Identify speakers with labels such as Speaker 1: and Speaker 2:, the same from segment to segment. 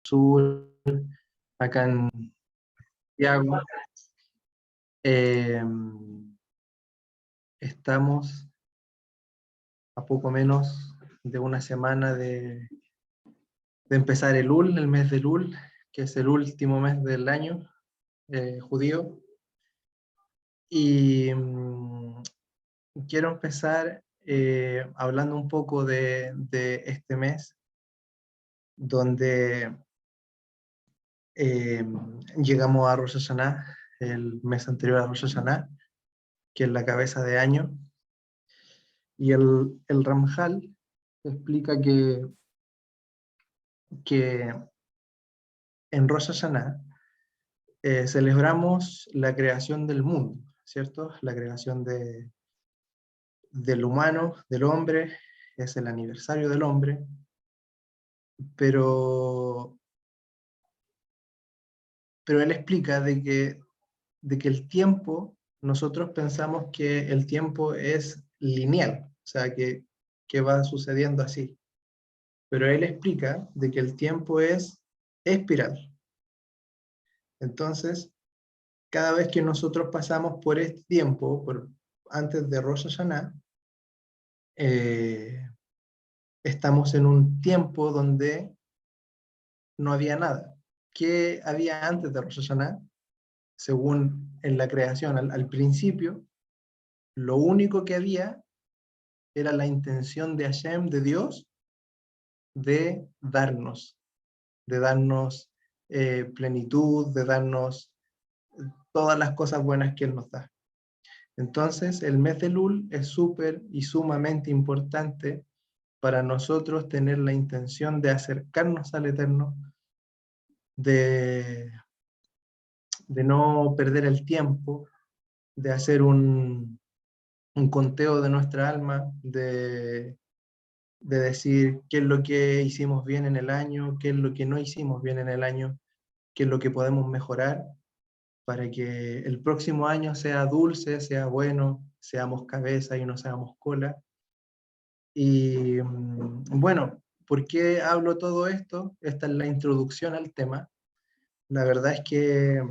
Speaker 1: Sur, acá en Santiago. Eh, Estamos a poco menos de una semana de empezar el Elul, el mes de Elul, que es el último mes del año judío. Y quiero empezar hablando un poco de este mes, donde eh, llegamos a Rosh Hashanah, el mes anterior a Rosh Hashanah, que es la cabeza de año. Y el Ramjal explica que en Rosh Hashanah celebramos la creación del mundo, ¿cierto? La creación del humano, del hombre, es el aniversario del hombre, pero, pero él explica de que el tiempo, nosotros pensamos que el tiempo es lineal, o sea, que va sucediendo así, pero él explica de que el tiempo es espiral. Entonces, cada vez que nosotros pasamos por este tiempo, antes de Rosh Hashanah, eh, estamos en un tiempo donde no había nada. ¿Qué había antes de Rosh Hashanah? Según en la creación, al principio, lo único que había era la intención de Hashem, de Dios, de darnos plenitud, de darnos todas las cosas buenas que Él nos da. Entonces, el mes de Elul es súper y sumamente importante para nosotros tener la intención de acercarnos al Eterno, de, de no perder el tiempo, de hacer un conteo de nuestra alma, de decir qué es lo que hicimos bien en el año, qué es lo que no hicimos bien en el año, qué es lo que podemos mejorar para que el próximo año sea dulce, sea bueno, seamos cabeza y no seamos cola. Y bueno, ¿por qué hablo todo esto? Esta es la introducción al tema. La verdad es que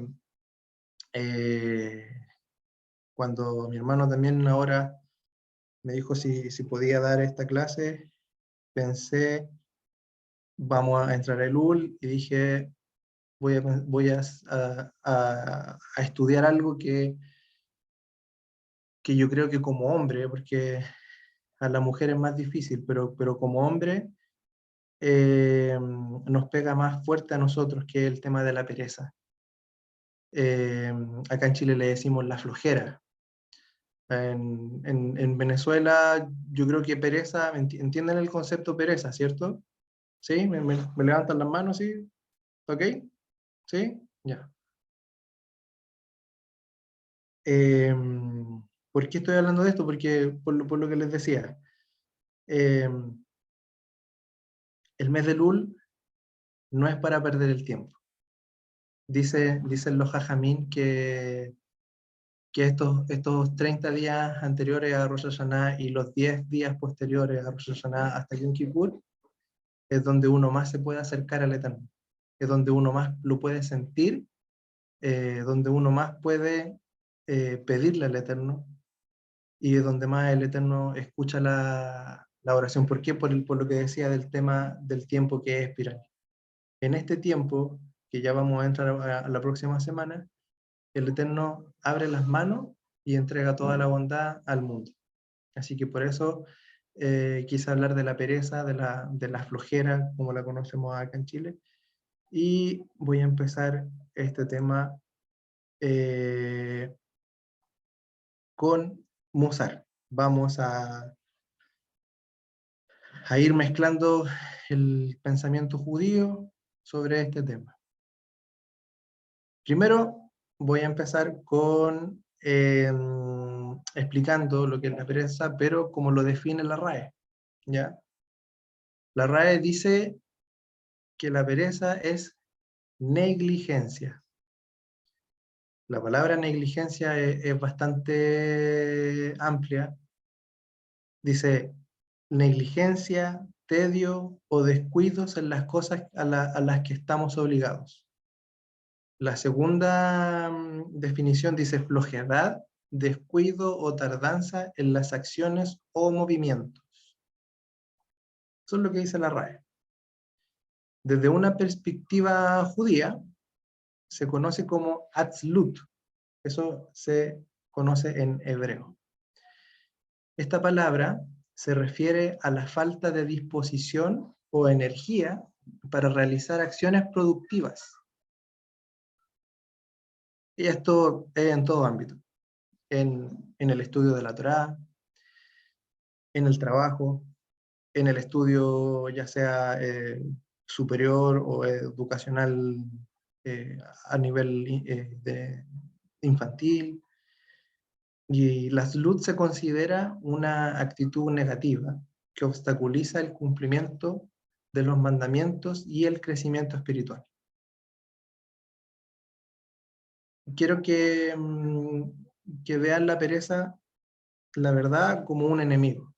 Speaker 1: eh, cuando mi hermano también ahora me dijo si podía dar esta clase, pensé, vamos a entrar a Elul y dije, voy a estudiar algo que yo creo que como hombre, porque a la mujer es más difícil, pero como hombre nos pega más fuerte a nosotros que el tema de la pereza. Eh, Acá en Chile le decimos la flojera. En Venezuela yo creo que pereza, entienden el concepto pereza, ¿cierto? ¿Sí? ¿Me levantan las manos? ¿Sí? ¿Ok? ¿Sí? Ya. Eh, ¿Por qué estoy hablando de esto? Porque por lo que les decía, eh, el mes de Lul no es para perder el tiempo. Dicen los jajamín que estos 30 días anteriores a Rosh Hashanah y los 10 días posteriores a Rosh Hashanah hasta Yom Kippur es donde uno más se puede acercar al Eterno, es donde uno más lo puede sentir, donde uno más puede pedirle al Eterno y es donde más el Eterno escucha la oración. ¿Por qué? Por lo que decía del tema del tiempo que es espiral. En este tiempo, que ya vamos a entrar a la próxima semana, el Eterno abre las manos y entrega toda la bondad al mundo. Así que por eso quise hablar de la pereza, de la flojera, como la conocemos acá en Chile, y voy a empezar este tema con Musar. Vamos a ir mezclando el pensamiento judío sobre este tema. Primero voy a empezar con explicando lo que es la pereza, pero como lo define la RAE, ¿ya? La RAE dice que la pereza es negligencia. La palabra negligencia es bastante amplia. Dice negligencia, tedio o descuidos en las cosas a las que estamos obligados. La segunda definición dice flojedad, descuido o tardanza en las acciones o movimientos. Eso es lo que dice la RAE. Desde una perspectiva judía, se conoce como atzlut. Eso se conoce en hebreo. Esta palabra se refiere a la falta de disposición o energía para realizar acciones productivas. Y esto es en todo ámbito. En el estudio de la Torá, en el trabajo, en el estudio ya sea superior o educacional a nivel infantil. Y la salud se considera una actitud negativa que obstaculiza el cumplimiento de los mandamientos y el crecimiento espiritual. Quiero que vean la pereza, la verdad, como un enemigo.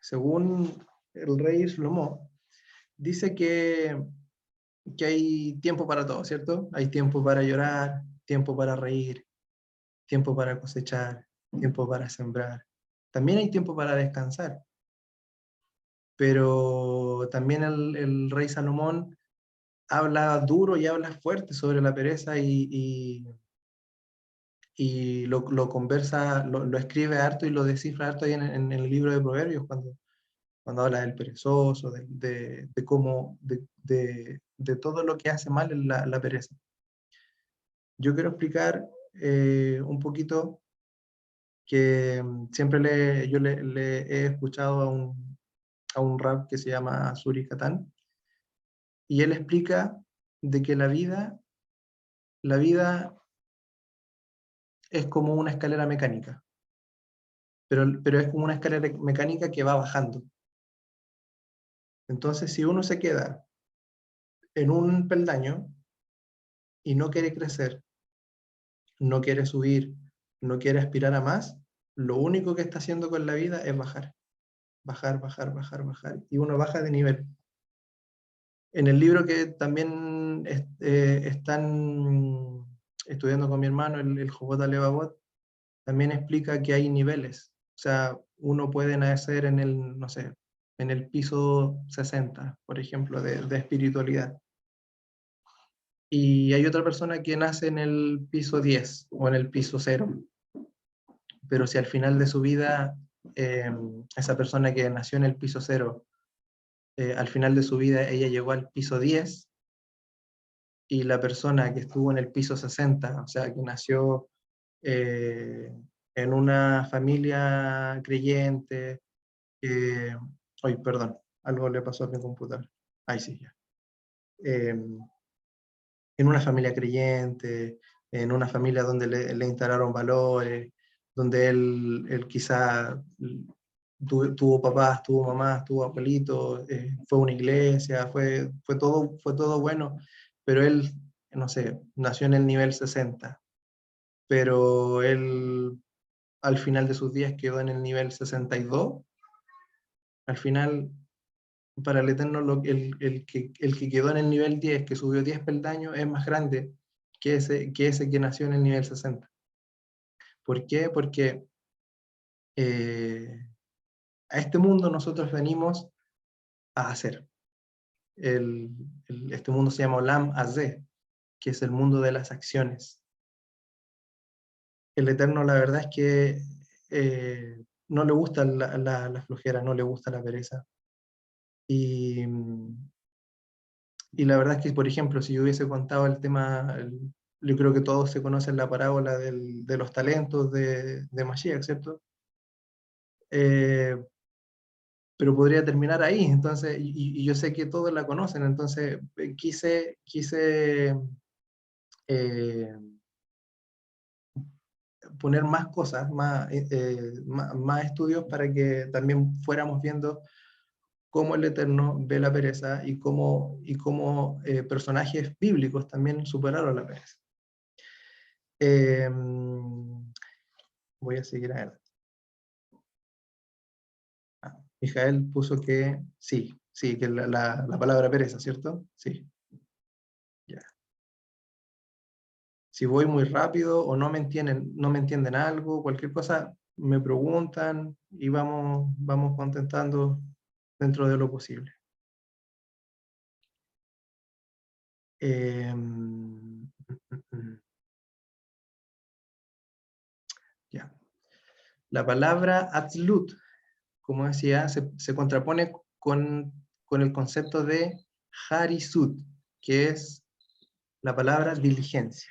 Speaker 1: Según el rey Shlomo, dice que hay tiempo para todo, ¿cierto? Hay tiempo para llorar, tiempo para reír, tiempo para cosechar, tiempo para sembrar. También hay tiempo para descansar. Pero también el rey Salomón habla duro y habla fuerte sobre la pereza y lo conversa, lo escribe harto y lo descifra harto ahí en el libro de Proverbios, cuando habla del perezoso, de cómo, de todo lo que hace mal la pereza. Yo quiero explicar un poquito que siempre yo le he escuchado a un rap que se llama Suri Katan, y él explica de que la vida es como una escalera mecánica, pero es como una escalera mecánica que va bajando. Entonces, si uno se queda en un peldaño y no quiere crecer, no quiere subir, no quiere aspirar a más, lo único que está haciendo con la vida es bajar, bajar, bajar, bajar, bajar, y uno baja de nivel. En el libro que también están estudiando con mi hermano, el Jobot Alevabot, también explica que hay niveles. O sea, uno puede nacer en el, no sé, en el piso 60, por ejemplo, de espiritualidad. Y hay otra persona que nace en el piso 10 o en el piso 0. Pero si al final de su vida, esa persona que nació en el piso 0, al final de su vida ella llegó al piso 10, y la persona que estuvo en el piso 60, o sea, que nació en una familia creyente, hoy, perdón, algo le pasó a mi computador. Ahí sí, ya. En una familia creyente, en una familia donde le instalaron valores, donde él quizá tuvo papás, tuvo mamás, tuvo abuelitos, fue a una iglesia, fue todo bueno, pero él, no sé, nació en el nivel 60, pero él al final de sus días quedó en el nivel 62. Al final, para el Eterno, el que quedó en el nivel 10, que subió 10 peldaños, es más grande que ese que nació en el nivel 60. ¿Por qué? Porque a este mundo nosotros venimos a hacer. Este mundo se llama Olam Hazé, que es el mundo de las acciones. El Eterno, la verdad es que no le gusta la flojera, no le gusta la pereza. Y la verdad es que, por ejemplo, si yo hubiese contado el tema, yo creo que todos se conocen la parábola de los talentos de Mashiach, ¿cierto? Pero podría terminar ahí, entonces, y yo sé que todos la conocen, entonces quise eh, poner más cosas, más estudios para que también fuéramos viendo cómo el Eterno ve la pereza y cómo personajes bíblicos también superaron la pereza. Voy a seguir adelante. Mijael puso que sí, sí, que la palabra pereza, ¿cierto? Sí. Ya. Si voy muy rápido o no me entienden algo, cualquier cosa, me preguntan y vamos contestando dentro de lo posible. Ya. La palabra atzlut, como decía, se contrapone con el concepto de harisut, que es la palabra diligencia.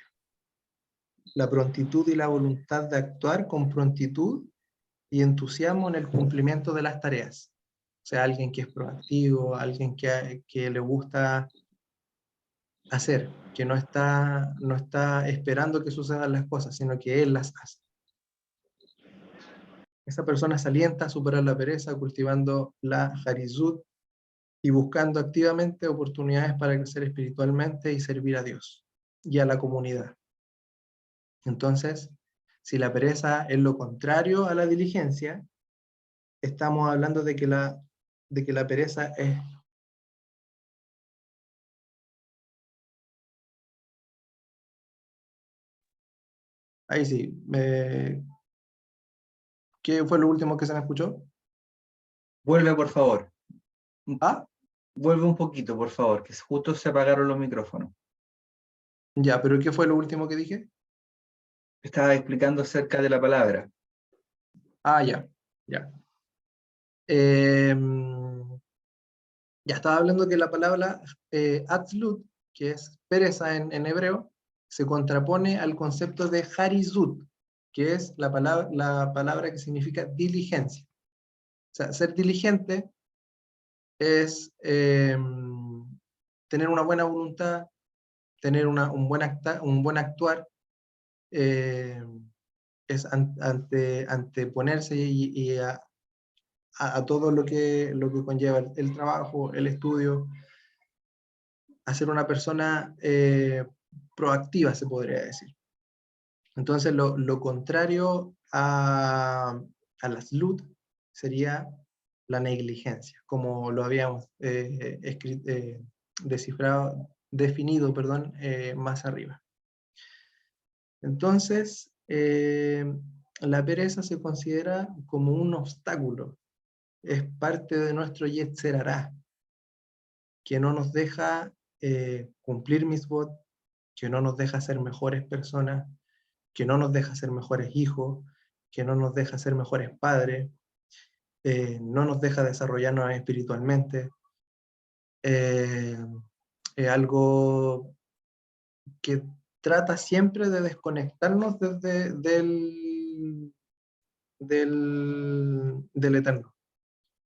Speaker 1: La prontitud y la voluntad de actuar con prontitud y entusiasmo en el cumplimiento de las tareas. O sea, alguien que es proactivo, alguien que le gusta hacer, que no está esperando que sucedan las cosas, sino que él las hace. Esa persona se alienta a superar la pereza cultivando la harizut y buscando activamente oportunidades para crecer espiritualmente y servir a Dios y a la comunidad. Entonces, si la pereza es lo contrario a la diligencia, estamos hablando de que la pereza es... Ahí sí, ¿qué fue lo último que se me escuchó?
Speaker 2: Vuelve, por favor.
Speaker 1: Ah,
Speaker 2: Vuelve un poquito, por favor, que justo se apagaron los micrófonos.
Speaker 1: ya, pero ¿qué fue lo último que dije?
Speaker 2: Estaba explicando acerca de la palabra.
Speaker 1: Ah, ya, ya. Ya estaba hablando que la palabra atzlut, que es pereza en hebreo, se contrapone al concepto de harizut, que es la palabra que significa diligencia. O sea, ser diligente es tener una buena voluntad, tener un buen actuar, eh, es anteponerse y a todo lo que conlleva el trabajo, el estudio, a ser una persona proactiva, se podría decir. Entonces, lo contrario a la SLUT sería la negligencia, como lo habíamos definido, perdón, más arriba. Entonces, la pereza se considera como un obstáculo, es parte de nuestro Yetzer Hará, que no nos deja cumplir misbot, que no nos deja ser mejores personas, que no nos deja ser mejores hijos, que no nos deja ser mejores padres, no nos deja desarrollarnos espiritualmente. Es algo que trata siempre de desconectarnos del Eterno.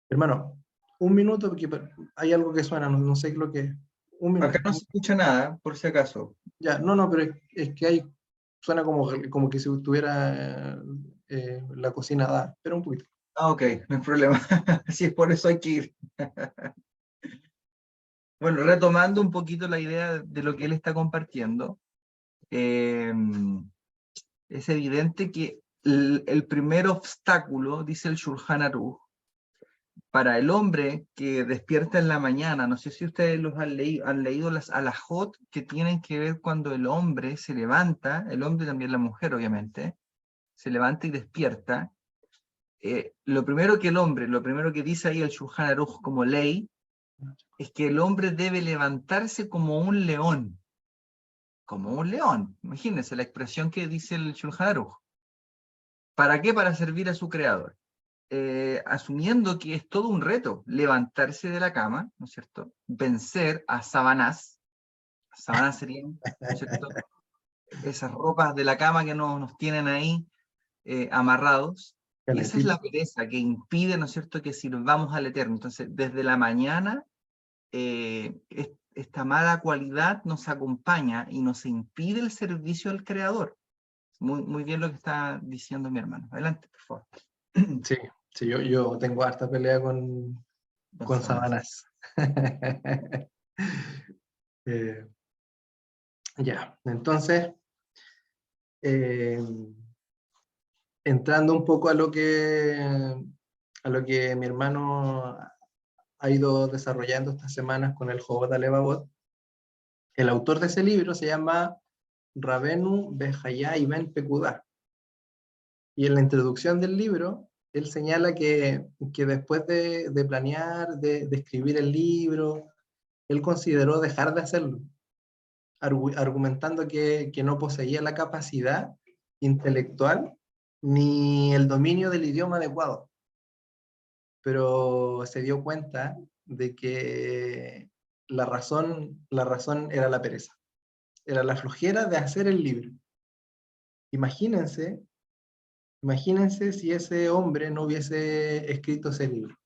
Speaker 1: Hermano, un minuto, porque hay algo que suena, no sé lo que es. Un
Speaker 2: Acá
Speaker 1: minuto.
Speaker 2: no se escucha nada, por si acaso.
Speaker 1: Ya, no, pero es que suena como que si estuviera la cocina da. Espera un poquito.
Speaker 2: Ah, ok, no hay problema. Si es por eso hay que ir. Bueno, retomando un poquito la idea de lo que él está compartiendo, es evidente que el primer obstáculo, dice el Shulchan Aruch, para el hombre que despierta en la mañana, no sé si ustedes los han leído las alajot que tienen que ver cuando el hombre se levanta, el hombre también la mujer obviamente, se levanta y despierta. Lo primero que dice ahí el Shulchan Aruch como ley, es que el hombre debe levantarse como un león. Como un león. Imagínense la expresión que dice el Shulchan Aruch. ¿Para qué? Para servir a su creador. Asumiendo que es todo un reto levantarse de la cama, ¿no es cierto? Vencer a Sabanás. Sabanás serían, ¿no es cierto? Esas ropas de la cama que nos tienen ahí amarrados. Y esa es la pereza que impide, ¿no es cierto?, que sirvamos al Eterno. Entonces, desde la mañana, esta mala cualidad nos acompaña y nos impide el servicio al Creador. Muy, muy bien lo que está diciendo mi hermano. Adelante, por favor.
Speaker 1: Sí, sí, yo tengo harta pelea con Sabanás. Ya, entonces, eh, entrando un poco a lo que mi hermano ha ido desarrollando estas semanas con el Jobot Alevavot. El autor de ese libro se llama Rabenu Bejaya Ibn Pekudá. Y en la introducción del libro, él señala que después de planear, de escribir el libro, él consideró dejar de hacerlo, argumentando que no poseía la capacidad intelectual ni el dominio del idioma adecuado. Pero se dio cuenta de que la razón era la pereza, era la flojera de hacer el libro. Imagínense si ese hombre no hubiese escrito ese libro.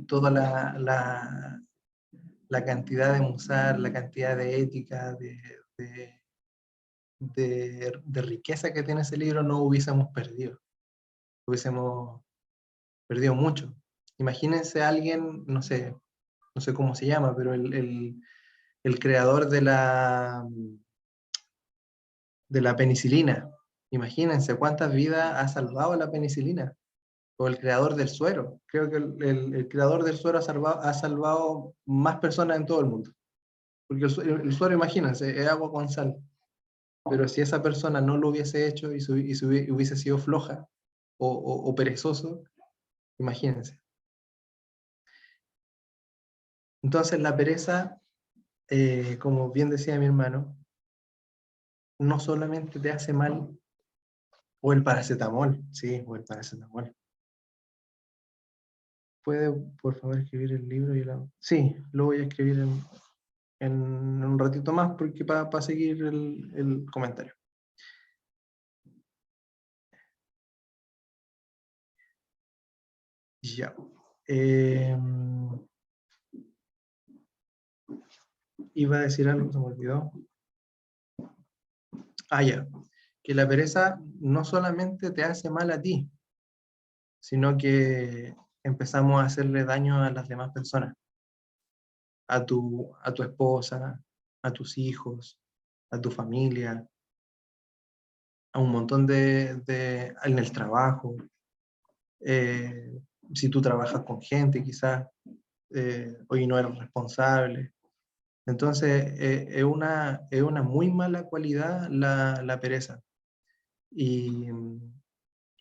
Speaker 1: Toda la cantidad de musar, la cantidad de ética, de riqueza que tiene ese libro, no hubiésemos perdido. Hubiésemos perdido mucho. Imagínense a alguien, no sé cómo se llama, pero el creador de la penicilina. Imagínense cuántas vidas ha salvado la penicilina. O el creador del suero. Creo que el creador del suero ha salvado más personas en todo el mundo. Porque el suero, imagínense, es agua con sal. Pero si esa persona no lo hubiese hecho y hubiese sido floja o perezoso, imagínense. Entonces la pereza, como bien decía mi hermano, no solamente te hace mal, o el paracetamol, sí, o el paracetamol. ¿Puede, por favor, escribir el libro? Sí, lo voy a escribir en un ratito más porque para seguir el comentario. Ya. Iba a decir algo, se me olvidó. Ya. Que la pereza no solamente te hace mal a ti, sino que empezamos a hacerle daño a las demás personas. A tu esposa, a tus hijos, a tu familia, a un montón en el trabajo. Si tú trabajas con gente, quizás hoy no eres responsable. Entonces, es una muy mala cualidad la pereza. Y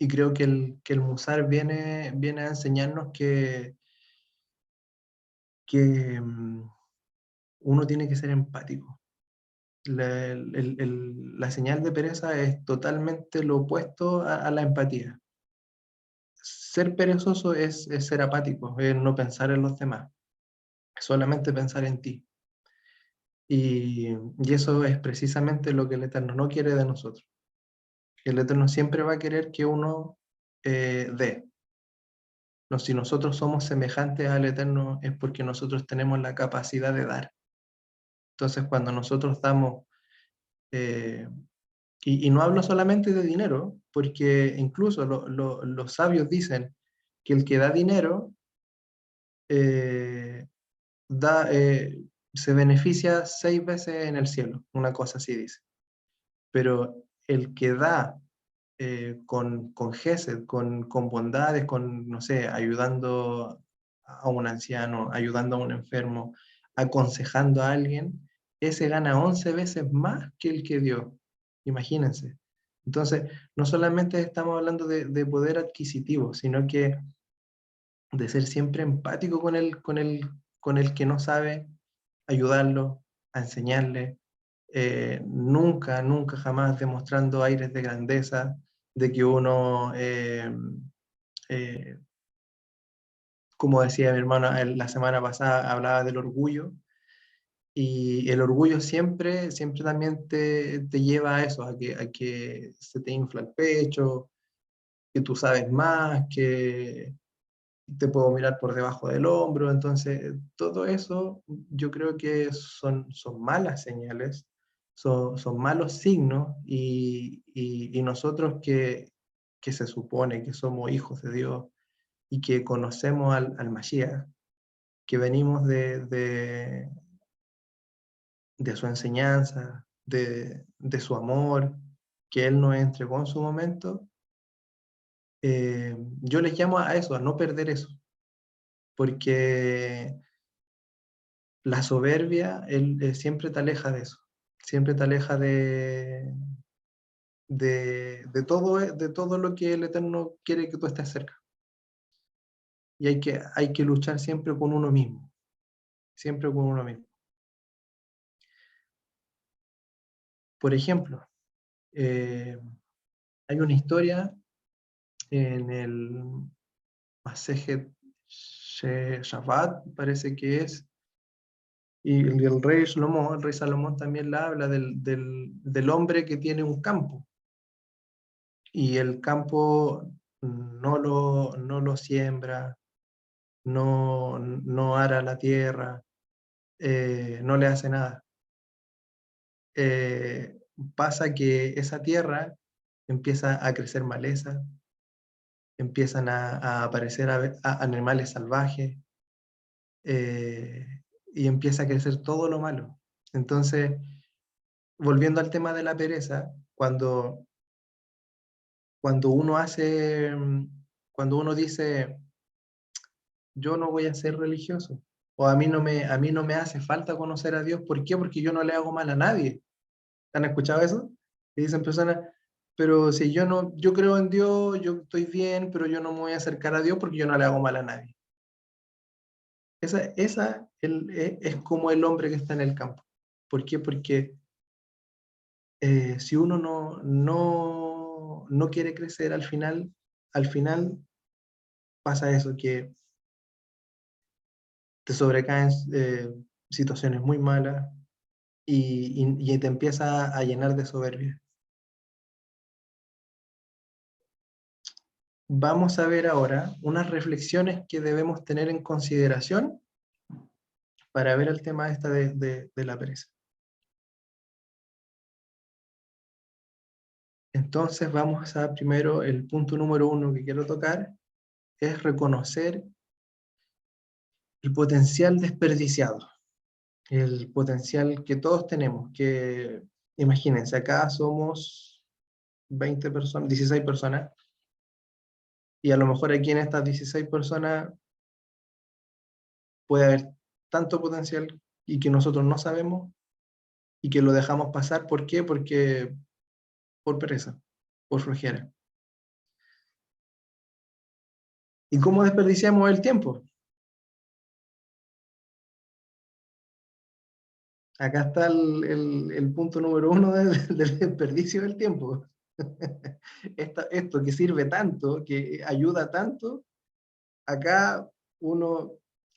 Speaker 1: creo que el Musar viene a enseñarnos que uno tiene que ser empático. La señal de pereza es totalmente lo opuesto a la empatía. Ser perezoso es ser apático, es no pensar en los demás, solamente pensar en ti. Y eso es precisamente lo que el Eterno no quiere de nosotros. El Eterno siempre va a querer que uno dé. No, si nosotros somos semejantes al Eterno es porque nosotros tenemos la capacidad de dar. Entonces, cuando nosotros damos, y no hablo solamente de dinero, porque incluso los sabios dicen que el que da dinero eh, se beneficia 6 veces en el cielo, una cosa así dice. Pero el que da con gesed, con bondades, no sé, ayudando a un anciano, ayudando a un enfermo, aconsejando a alguien, ese gana 11 veces más que el que dio. Imagínense. Entonces, no solamente estamos hablando de poder adquisitivo, sino que de ser siempre empático con el que no sabe, ayudarlo, a enseñarle, nunca jamás demostrando aires de grandeza, de que uno, eh, como decía mi hermano la semana pasada, hablaba del orgullo, y el orgullo siempre también te lleva a eso, a que se te infla el pecho, que tú sabes más, que te puedo mirar por debajo del hombro. Entonces todo eso yo creo que son malas señales, son malos signos, y nosotros que se supone que somos hijos de Dios y que conocemos al Mashiach, que venimos de su enseñanza, de su amor, que Él nos entregó en su momento, Yo les llamo a eso, a no perder eso, porque la soberbia siempre te aleja de eso, siempre te aleja de todo lo que el Eterno quiere que tú estés cerca. Y hay que luchar siempre con uno mismo, siempre con uno mismo. Por ejemplo, hay una historia en el Masejet Shabbat, parece que es, y el rey Salomón también la habla del hombre que tiene un campo, y el campo no lo siembra, no ara la tierra, no le hace nada. Eh, Pasa que esa tierra empieza a crecer maleza, empiezan a aparecer animales salvajes, eh, y empieza a crecer todo lo malo. Entonces, volviendo al tema de la pereza, cuando uno hace, cuando uno dice, yo no voy a ser religioso, o a mí no me hace falta conocer a Dios, ¿por qué? Porque yo no le hago mal a nadie. ¿Han escuchado eso? Y dicen personas, pero si yo no, yo creo en Dios, yo estoy bien, pero yo no me voy a acercar a Dios porque yo no le hago mal a nadie. Es como el hombre que está en el campo. ¿Por qué? Porque si uno no quiere crecer al final pasa eso, que te sobrecaen situaciones muy malas y te empieza a llenar de soberbia. Vamos a ver ahora unas reflexiones que debemos tener en consideración para ver el tema esta de la pereza. Entonces vamos a primero, el punto número 1 que quiero tocar es reconocer el potencial desperdiciado, el potencial que todos tenemos, que imagínense, acá somos 20 personas, 16 personas, y a lo mejor aquí en estas 16 personas puede haber tanto potencial y que nosotros no sabemos y que lo dejamos pasar. ¿Por qué? Porque por pereza, por flojera. ¿Y cómo desperdiciamos el tiempo? Acá está el punto número 1 del desperdicio del tiempo. Esto que sirve tanto, que ayuda tanto, acá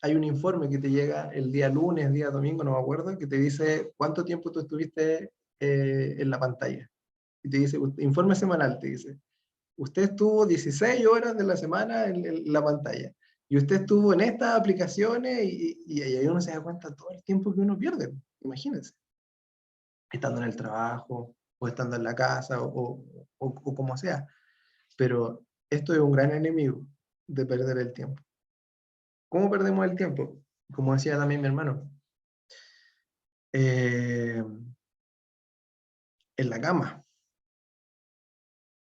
Speaker 1: hay un informe que te llega el día lunes, día domingo, no me acuerdo, que te dice cuánto tiempo tú estuviste en la pantalla. Y te dice, informe semanal, te dice, usted estuvo 16 horas de la semana en la pantalla. Y usted estuvo en estas aplicaciones y ahí uno se da cuenta todo el tiempo que uno pierde. Imagínense, estando en el trabajo, o estando en la casa, o como sea. Pero esto es un gran enemigo de perder el tiempo. ¿Cómo perdemos el tiempo? Como decía también mi hermano, eh, en la cama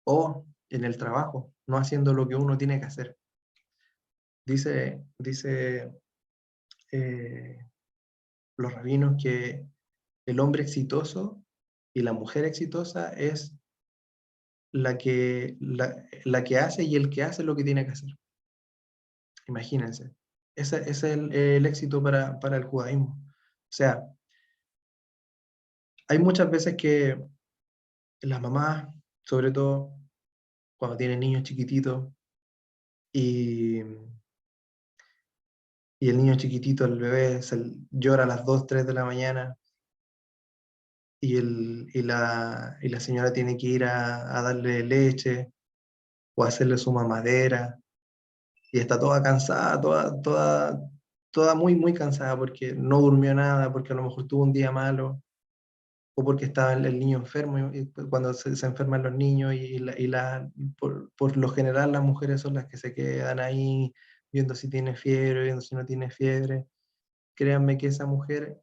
Speaker 1: o en el trabajo, no haciendo lo que uno tiene que hacer. Dice los rabinos que el hombre exitoso y la mujer exitosa es la que hace y el que hace lo que tiene que hacer. Imagínense. Ese es el éxito para el judaísmo. O sea, hay muchas veces que las mamás, sobre todo cuando tienen niños chiquititos, y, y el niño chiquitito, el bebé, llora a las 2 3 de la mañana, y la señora tiene que ir a darle leche o hacerle su mamadera, y está toda cansada, toda muy, muy cansada porque no durmió nada, porque a lo mejor tuvo un día malo, o porque estaba el niño enfermo, y cuando se enferman los niños, por lo general las mujeres son las que se quedan ahí viendo si tiene fiebre, viendo si no tiene fiebre. Créanme que esa mujer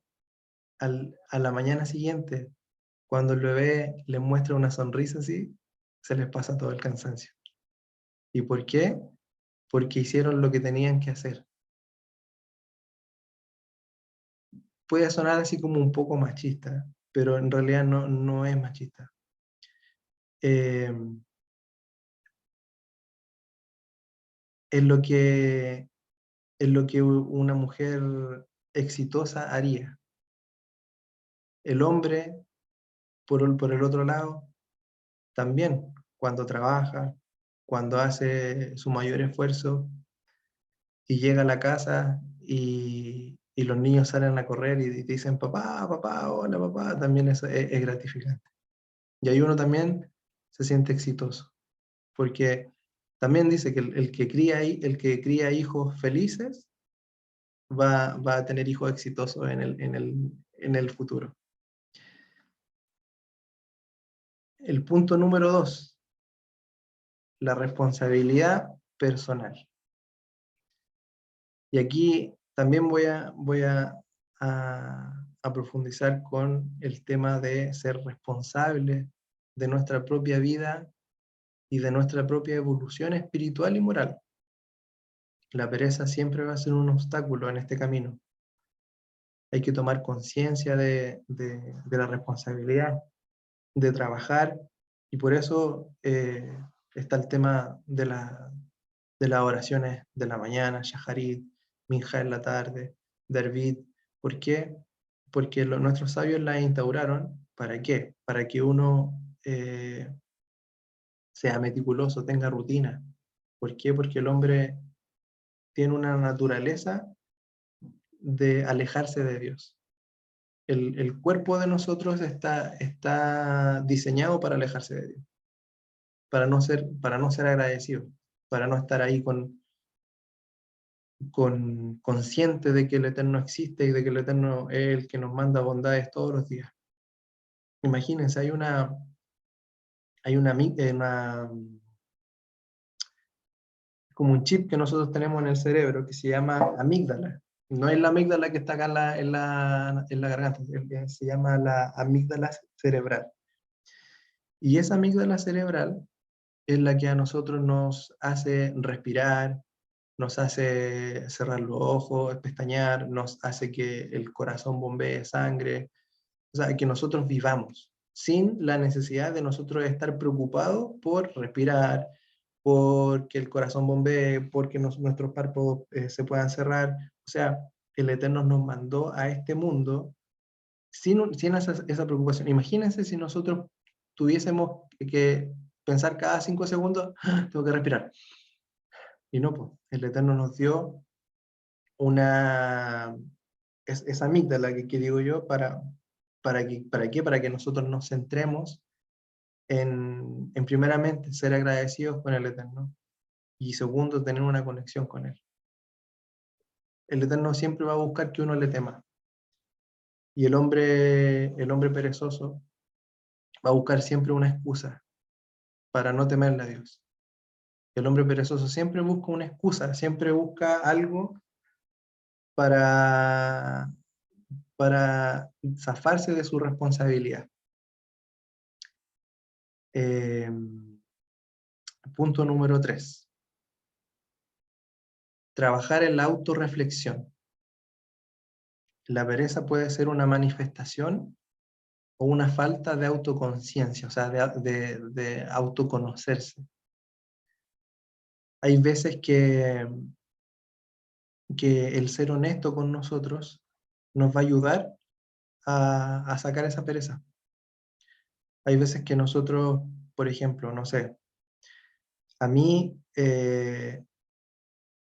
Speaker 1: a la mañana siguiente, cuando el bebé le muestra una sonrisa así, se les pasa todo el cansancio. ¿Y por qué? Porque hicieron lo que tenían que hacer. Puede sonar así como un poco machista, pero en realidad no es machista. Eh, es lo que, es lo que una mujer exitosa haría. El hombre, por el otro lado, también, cuando trabaja, cuando hace su mayor esfuerzo y llega a la casa y los niños salen a correr y dicen, papá, papá, hola, papá, también eso es gratificante. Y ahí uno también se siente exitoso, porque también dice que el que cría hijos felices va a tener hijos exitosos en el futuro. El punto número 2, la responsabilidad personal. Y aquí también a profundizar con el tema de ser responsables de nuestra propia vida y de nuestra propia evolución espiritual y moral. La pereza siempre va a ser un obstáculo en este camino. Hay que tomar conciencia de la responsabilidad, de trabajar, y por eso está el tema de las oraciones de la mañana, Shaharit, Minja en la tarde, Dervid. ¿Por qué? Porque nuestros sabios la instauraron. ¿Para qué? Para que uno sea meticuloso, tenga rutina. ¿Por qué? Porque el hombre tiene una naturaleza de alejarse de Dios. El cuerpo de nosotros está diseñado para alejarse de Dios, para no ser agradecido, para no estar ahí consciente de que el Eterno existe y de que el Eterno es el que nos manda bondades todos los días. Imagínense, hay como un chip que nosotros tenemos en el cerebro que se llama amígdala. No es la amígdala que está acá en la garganta, se llama la amígdala cerebral. Y esa amígdala cerebral es la que a nosotros nos hace respirar, nos hace cerrar los ojos, pestañear, nos hace que el corazón bombee sangre, o sea, que nosotros vivamos sin la necesidad de nosotros estar preocupados por respirar, porque el corazón bombee, porque nuestros párpados se puedan cerrar. O sea, el Eterno nos mandó a este mundo sin esa preocupación. Imagínense si nosotros tuviésemos que pensar cada 5 segundos, "Ah, tengo que respirar". Y no, pues, el Eterno nos dio una, esa amígdala que digo yo, ¿para qué? Para que nosotros nos centremos en primeramente ser agradecidos con el Eterno y segundo, tener una conexión con Él. El Eterno siempre va a buscar que uno le tema. Y el hombre perezoso va a buscar siempre una excusa para no temerle a Dios. El hombre perezoso siempre busca una excusa, siempre busca algo para, para zafarse de su responsabilidad. Eh, Punto número 3. Trabajar en la autorreflexión. La pereza puede ser una manifestación o una falta de autoconciencia, o sea, de autoconocerse. Hay veces que el ser honesto con nosotros nos va a ayudar a sacar esa pereza. Hay veces que nosotros, por ejemplo, no sé, a mí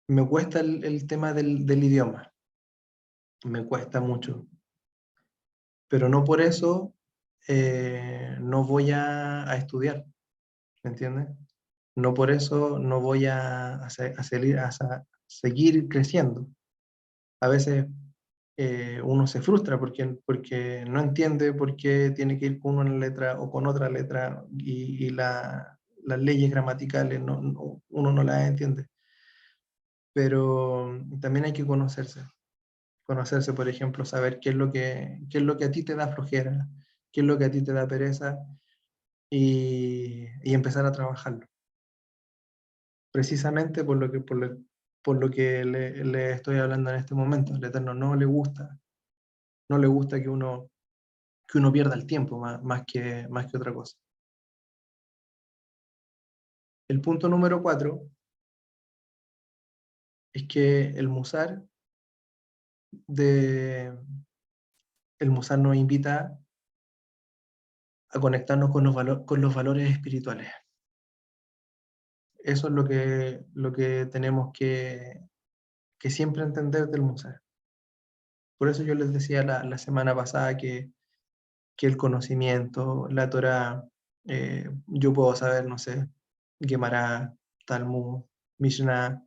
Speaker 1: me cuesta el tema del idioma, me cuesta mucho, pero no por eso no voy a estudiar, ¿me entiendes? No por eso no voy a seguir creciendo. A veces uno se frustra porque no entiende por qué tiene que ir con una letra o con otra letra y las leyes gramaticales uno no las entiende. Pero también hay que conocerse. Conocerse, por ejemplo, saber qué es lo que a ti te da flojera, qué es lo que a ti te da pereza y empezar a trabajarlo. precisamente por lo que le estoy hablando en este momento. Al Eterno no le gusta que uno pierda el tiempo más que otra cosa. El punto número 4 es que el Musar nos invita a conectarnos con los valores espirituales. Eso es lo que tenemos que siempre entender del Musar. Por eso yo les decía la semana pasada que el conocimiento, la Torá, yo puedo saber, no sé, Gemara, Talmud, Mishnah,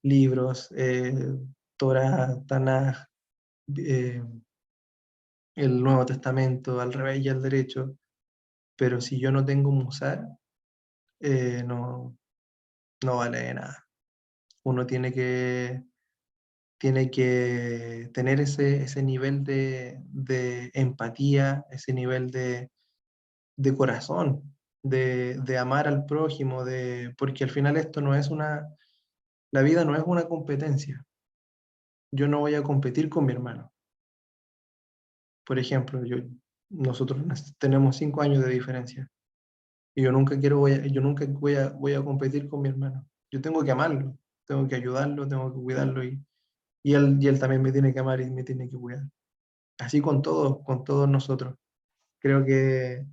Speaker 1: libros, Torá, Tanaj, el Nuevo Testamento, al revés y al derecho, pero si yo no tengo Musar, no vale de nada. Uno tiene que tener ese nivel de empatía, ese nivel de corazón, de amar al prójimo, porque al final esto no es la vida no es una competencia. Yo no voy a competir con mi hermano. Por ejemplo, nosotros tenemos 5 años de diferencia y yo nunca voy a competir con mi hermano. Yo tengo que amarlo, tengo que ayudarlo, tengo que cuidarlo y él también me tiene que amar y me tiene que cuidar. Así con todos nosotros. Creo que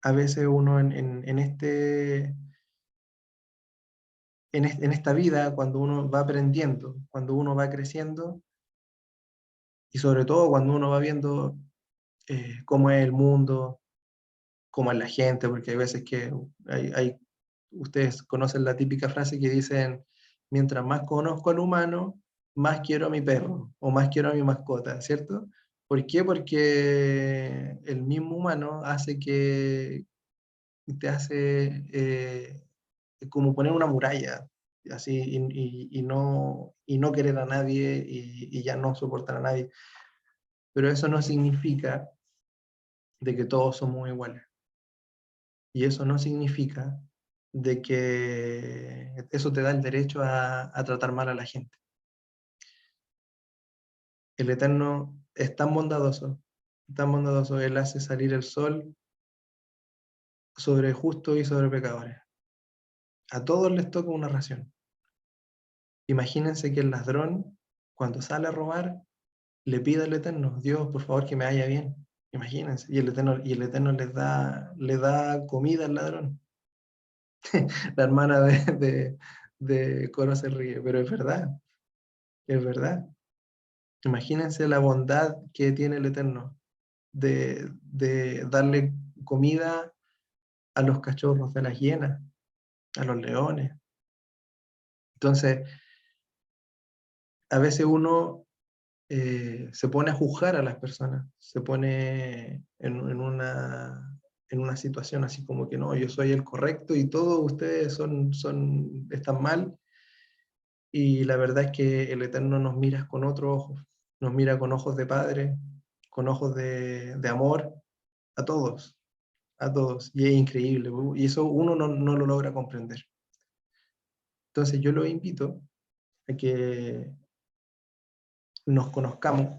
Speaker 1: a veces uno en esta vida, cuando uno va aprendiendo, cuando uno va creciendo, y sobre todo cuando uno va viendo cómo es el mundo, cómo es la gente, porque hay veces que ustedes conocen la típica frase que dicen, mientras más conozco al humano, más quiero a mi perro, o más quiero a mi mascota, ¿cierto? ¿Por qué? Porque el mismo humano hace que te hace como poner una muralla, así, y no querer a nadie y ya no soportar a nadie. Pero eso no significa de que todos somos iguales. Y eso no significa de que eso te da el derecho a tratar mal a la gente. El Eterno es tan bondadoso, Él hace salir el sol sobre justos y sobre pecadores. A todos les toca una ración. Imagínense que el ladrón, cuando sale a robar, le pide al Eterno, Dios, por favor, que me vaya bien. Imagínense. Y el Eterno le da comida al ladrón. La hermana de Coro se ríe, pero es verdad, es verdad. Imagínense la bondad que tiene el Eterno de darle comida a los cachorros de las hienas, a los leones. Entonces, a veces uno se pone a juzgar a las personas, se pone en una situación así como que no, yo soy el correcto y todos ustedes están mal, y la verdad es que el Eterno nos mira con otros ojos, nos mira con ojos de Padre, con ojos de amor, a todos, y es increíble, y eso uno no lo logra comprender. Entonces yo lo invito a que nos conozcamos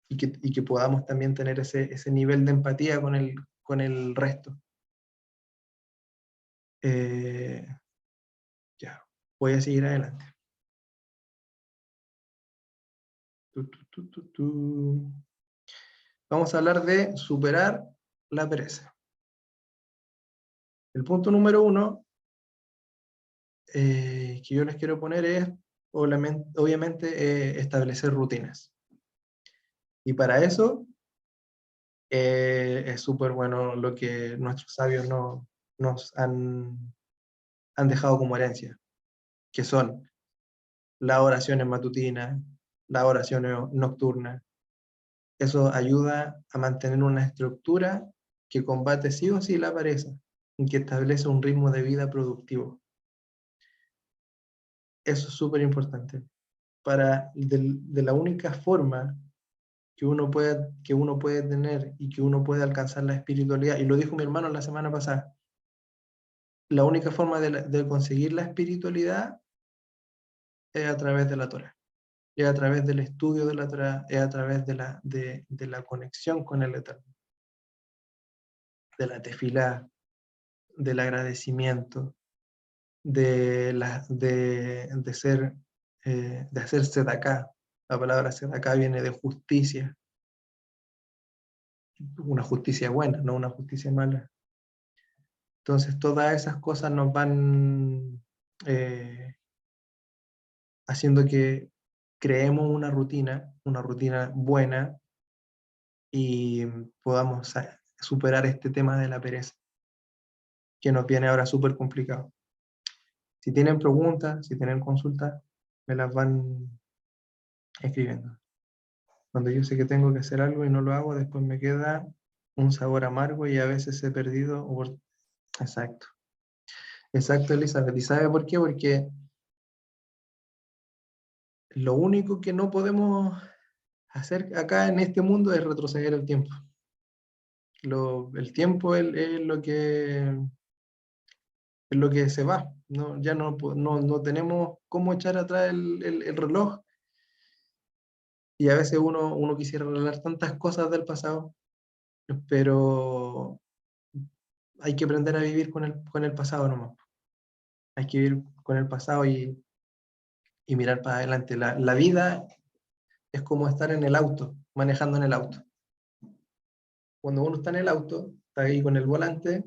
Speaker 1: y que podamos también tener ese nivel de empatía con el resto. Ya, voy a seguir adelante. Vamos a hablar de superar la pereza. El punto número 1 que yo les quiero poner es, obviamente, establecer rutinas. Y para eso es súper bueno lo que nuestros sabios nos han dejado como herencia, que son las oraciones matutinas, las oraciones nocturnas. Eso ayuda a mantener una estructura que combate sí o sí la pereza y que establece un ritmo de vida productivo. Eso es súper importante. De la única forma que uno puede tener y que uno puede alcanzar la espiritualidad, y lo dijo mi hermano la semana pasada, la única forma de conseguir la espiritualidad es a través de la Torah, es a través del estudio de la Torah, es a través de la conexión con el Eterno, de la tefilá, del agradecimiento, de ser, de hacer tzedaká. La palabra tzedaká viene de justicia, una justicia buena, no una justicia mala. Entonces todas esas cosas nos van haciendo que creemos una rutina buena, y podamos superar este tema de la pereza, que nos viene ahora súper complicado. Si tienen preguntas, si tienen consultas, me las van escribiendo. Cuando yo sé que tengo que hacer algo y no lo hago, después me queda un sabor amargo y a veces he perdido. Exacto. Exacto, Elizabeth. ¿Y sabe por qué? Porque lo único que no podemos hacer acá en este mundo es retroceder el tiempo. El tiempo es lo que se va. No, ya no tenemos cómo echar atrás el reloj, y a veces uno quisiera arreglar tantas cosas del pasado, pero hay que aprender a vivir con el pasado nomás. Hay que vivir con el pasado y mirar para adelante. La vida es como estar en el auto, manejando en el auto. Cuando uno está en el auto, está ahí con el volante,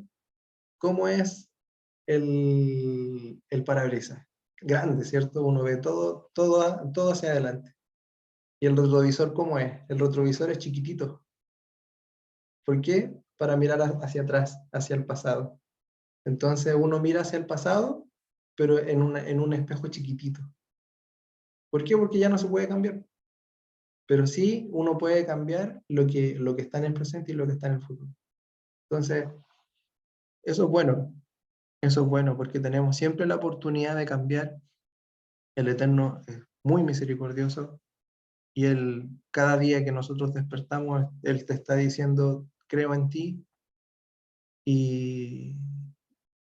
Speaker 1: ¿cómo es el parabrisas? Grande, ¿cierto? Uno ve todo hacia adelante. ¿Y el retrovisor cómo es? El retrovisor es chiquitito. ¿Por qué? Para mirar hacia atrás, hacia el pasado. Entonces uno mira hacia el pasado, pero en un espejo chiquitito. ¿Por qué? Porque ya no se puede cambiar. Pero sí uno puede cambiar lo que está en el presente y lo que está en el futuro. Entonces, eso es bueno. Eso es bueno porque tenemos siempre la oportunidad de cambiar. El Eterno es muy misericordioso, y Él, cada día que nosotros despertamos, Él te está diciendo, creo en ti, y,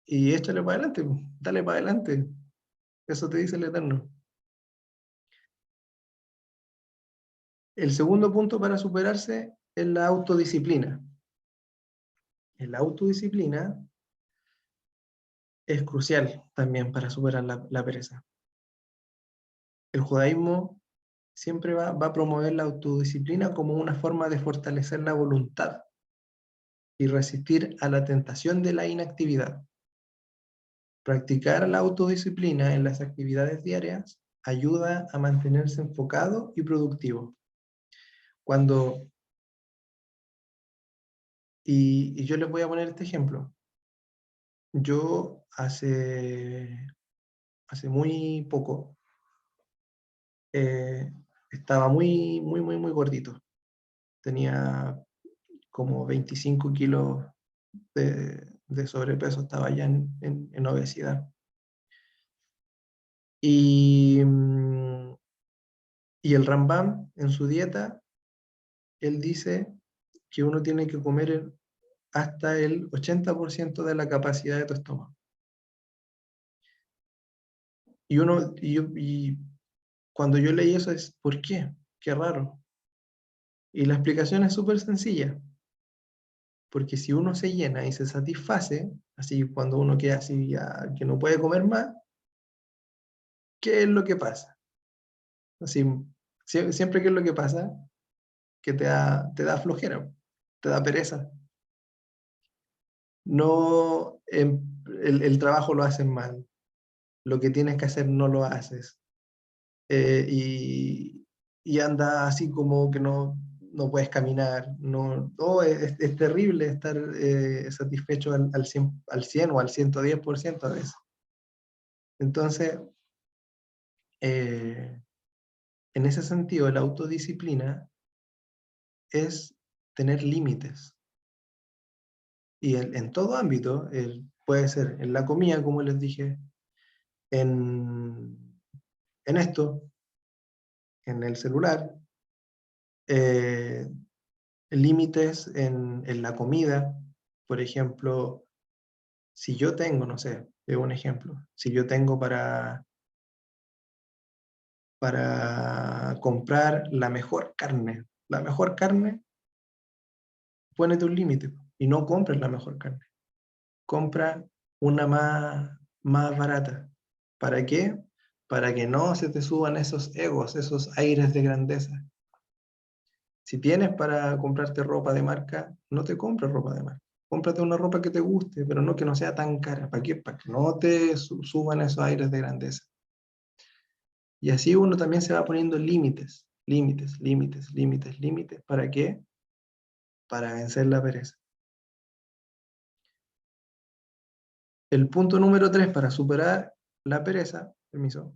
Speaker 1: y échale para adelante, dale para adelante. Eso te dice el Eterno. El segundo punto para superarse es la autodisciplina. La autodisciplina es crucial también para superar la pereza. El judaísmo siempre va a promover la autodisciplina como una forma de fortalecer la voluntad y resistir a la tentación de la inactividad. Practicar la autodisciplina en las actividades diarias ayuda a mantenerse enfocado y productivo. Cuando, y yo les voy a poner este ejemplo. Yo hace muy poco eh, estaba muy gordito. Tenía como 25 kilos de sobrepeso, estaba ya en obesidad. Y, y el Rambam, en su dieta, él dice que uno tiene que comer hasta el 80% de la capacidad de tu estómago. Y cuando yo leí eso es, ¿por qué? Qué raro. Y la explicación es súper sencilla, porque si uno se llena y se satisface, así cuando uno queda así ya que no puede comer más, ¿qué es lo que pasa? Así, siempre que es lo que pasa, que te da flojera, te da pereza. No, el trabajo lo hacen mal, lo que tienes que hacer no lo haces. eh, y, y anda así como que no puedes caminar. No, es terrible estar satisfecho al 100 o al 110% a veces. Entonces, eh, en ese sentido, la autodisciplina es tener límites. Y en todo ámbito, puede ser en la comida, como les dije, en esto, en el celular, eh, límites en la comida. Por ejemplo, Si yo tengo, no sé, de un ejemplo, si yo tengo para comprar la mejor carne, pónete un límite y no compres la mejor carne. Compra una más barata. ¿Para qué? Para que no se te suban esos egos, esos aires de grandeza. Si tienes para comprarte ropa de marca, no te compres ropa de marca. Cómprate una ropa que te guste, pero no que no sea tan cara. ¿Para qué? Para que no te suban esos aires de grandeza. Y así uno también se va poniendo límites, límites, límites, límites, límites. ¿Para qué? Para vencer la pereza. El punto número 3 para superar la pereza, permiso,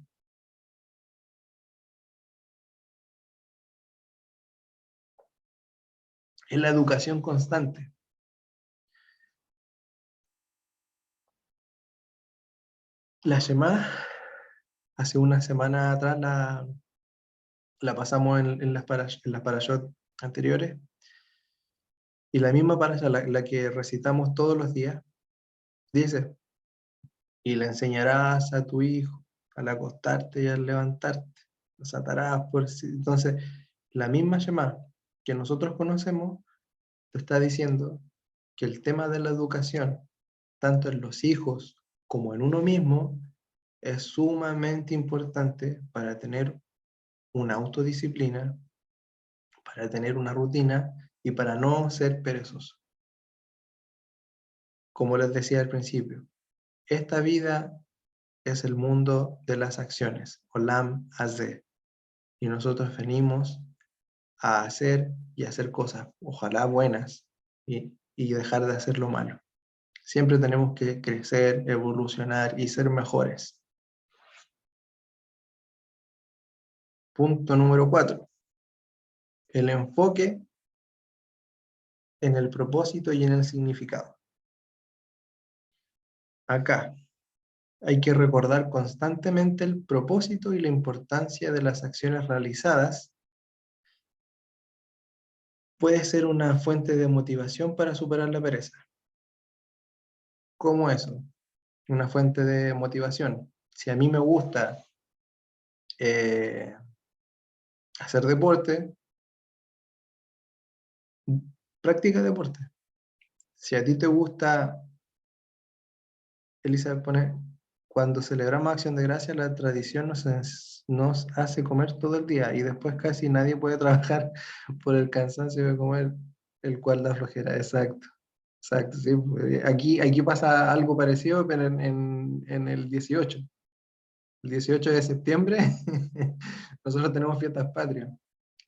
Speaker 1: es la educación constante. La Shema, hace una semana atrás la pasamos en las parashot anteriores, y la misma parasha, la que recitamos todos los días, dice, y le enseñarás a tu hijo al acostarte y al levantarte, los atarás por sí. Entonces, la misma Shema que nosotros conocemos, te está diciendo que el tema de la educación, tanto en los hijos como en uno mismo, es sumamente importante para tener una autodisciplina, para tener una rutina y para no ser perezoso. Como les decía al principio, esta vida es el mundo de las acciones, Olam Hazeh, y nosotros venimos a hacer y hacer cosas, ojalá buenas, y dejar de hacer lo malo. Siempre tenemos que crecer, evolucionar y ser mejores. Punto número 4. El enfoque en el propósito y en el significado. Acá hay que recordar constantemente el propósito y la importancia de las acciones realizadas. Puede ser una fuente de motivación para superar la pereza. ¿Cómo eso? Una fuente de motivación. Si a mí me gusta hacer deporte, practica deporte. Si a ti te gusta, Elisa pone, cuando celebramos Acción de Gracias, la tradición nos hace comer todo el día y después casi nadie puede trabajar por el cansancio de comer, el cual da flojera. Exacto, exacto. Sí. Aquí pasa algo parecido, pero en el 18. El 18 de septiembre nosotros tenemos fiestas patrias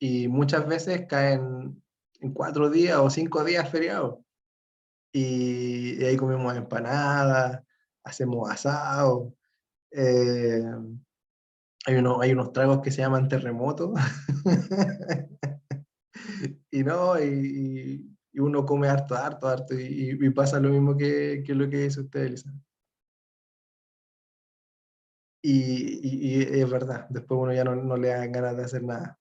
Speaker 1: y muchas veces caen en 4 días o 5 días feriados. Y ahí comemos empanadas, hacemos asado, eh, hay unos tragos que se llaman terremotos, y no, y uno come harto, harto, harto, y pasa lo mismo que lo que dice usted, Elisa. Y es verdad, después uno ya no le da ganas de hacer nada.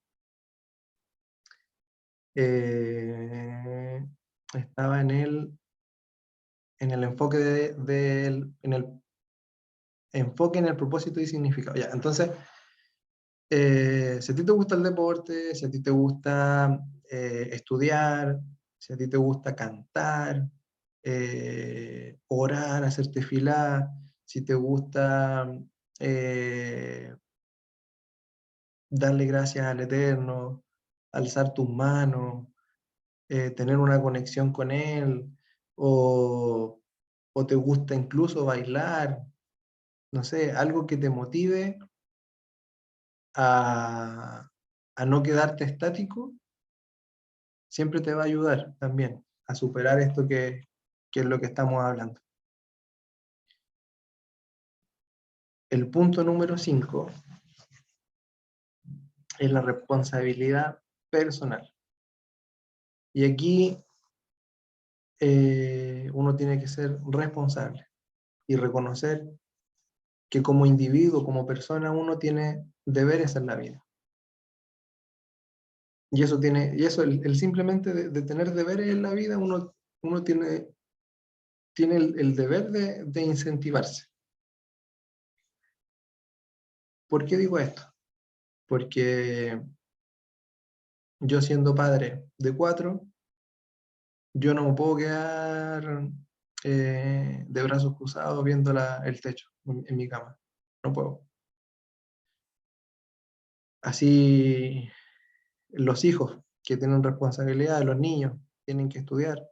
Speaker 1: Estaba en el enfoque en el enfoque en el propósito y significado. Ya, entonces, si a ti te gusta el deporte, si a ti te gusta estudiar, si a ti te gusta cantar, orar, hacer tefilá, si te gusta darle gracias al Eterno, alzar tus manos, tener una conexión con Él, o te gusta incluso bailar, no sé, algo que te motive a no quedarte estático, siempre te va a ayudar también a superar esto que es lo que estamos hablando. El punto número 5 es la responsabilidad personal. Y aquí uno tiene que ser responsable y reconocer que como individuo, como persona, uno tiene deberes en la vida. Y eso, el simplemente de tener deberes en la vida, uno tiene tiene el deber de incentivarse. ¿Por qué digo esto? Porque yo siendo padre de 4, yo no me puedo quedar de brazos cruzados viendo el techo en mi cama. No puedo. Así los hijos que tienen responsabilidad, los niños tienen que estudiar.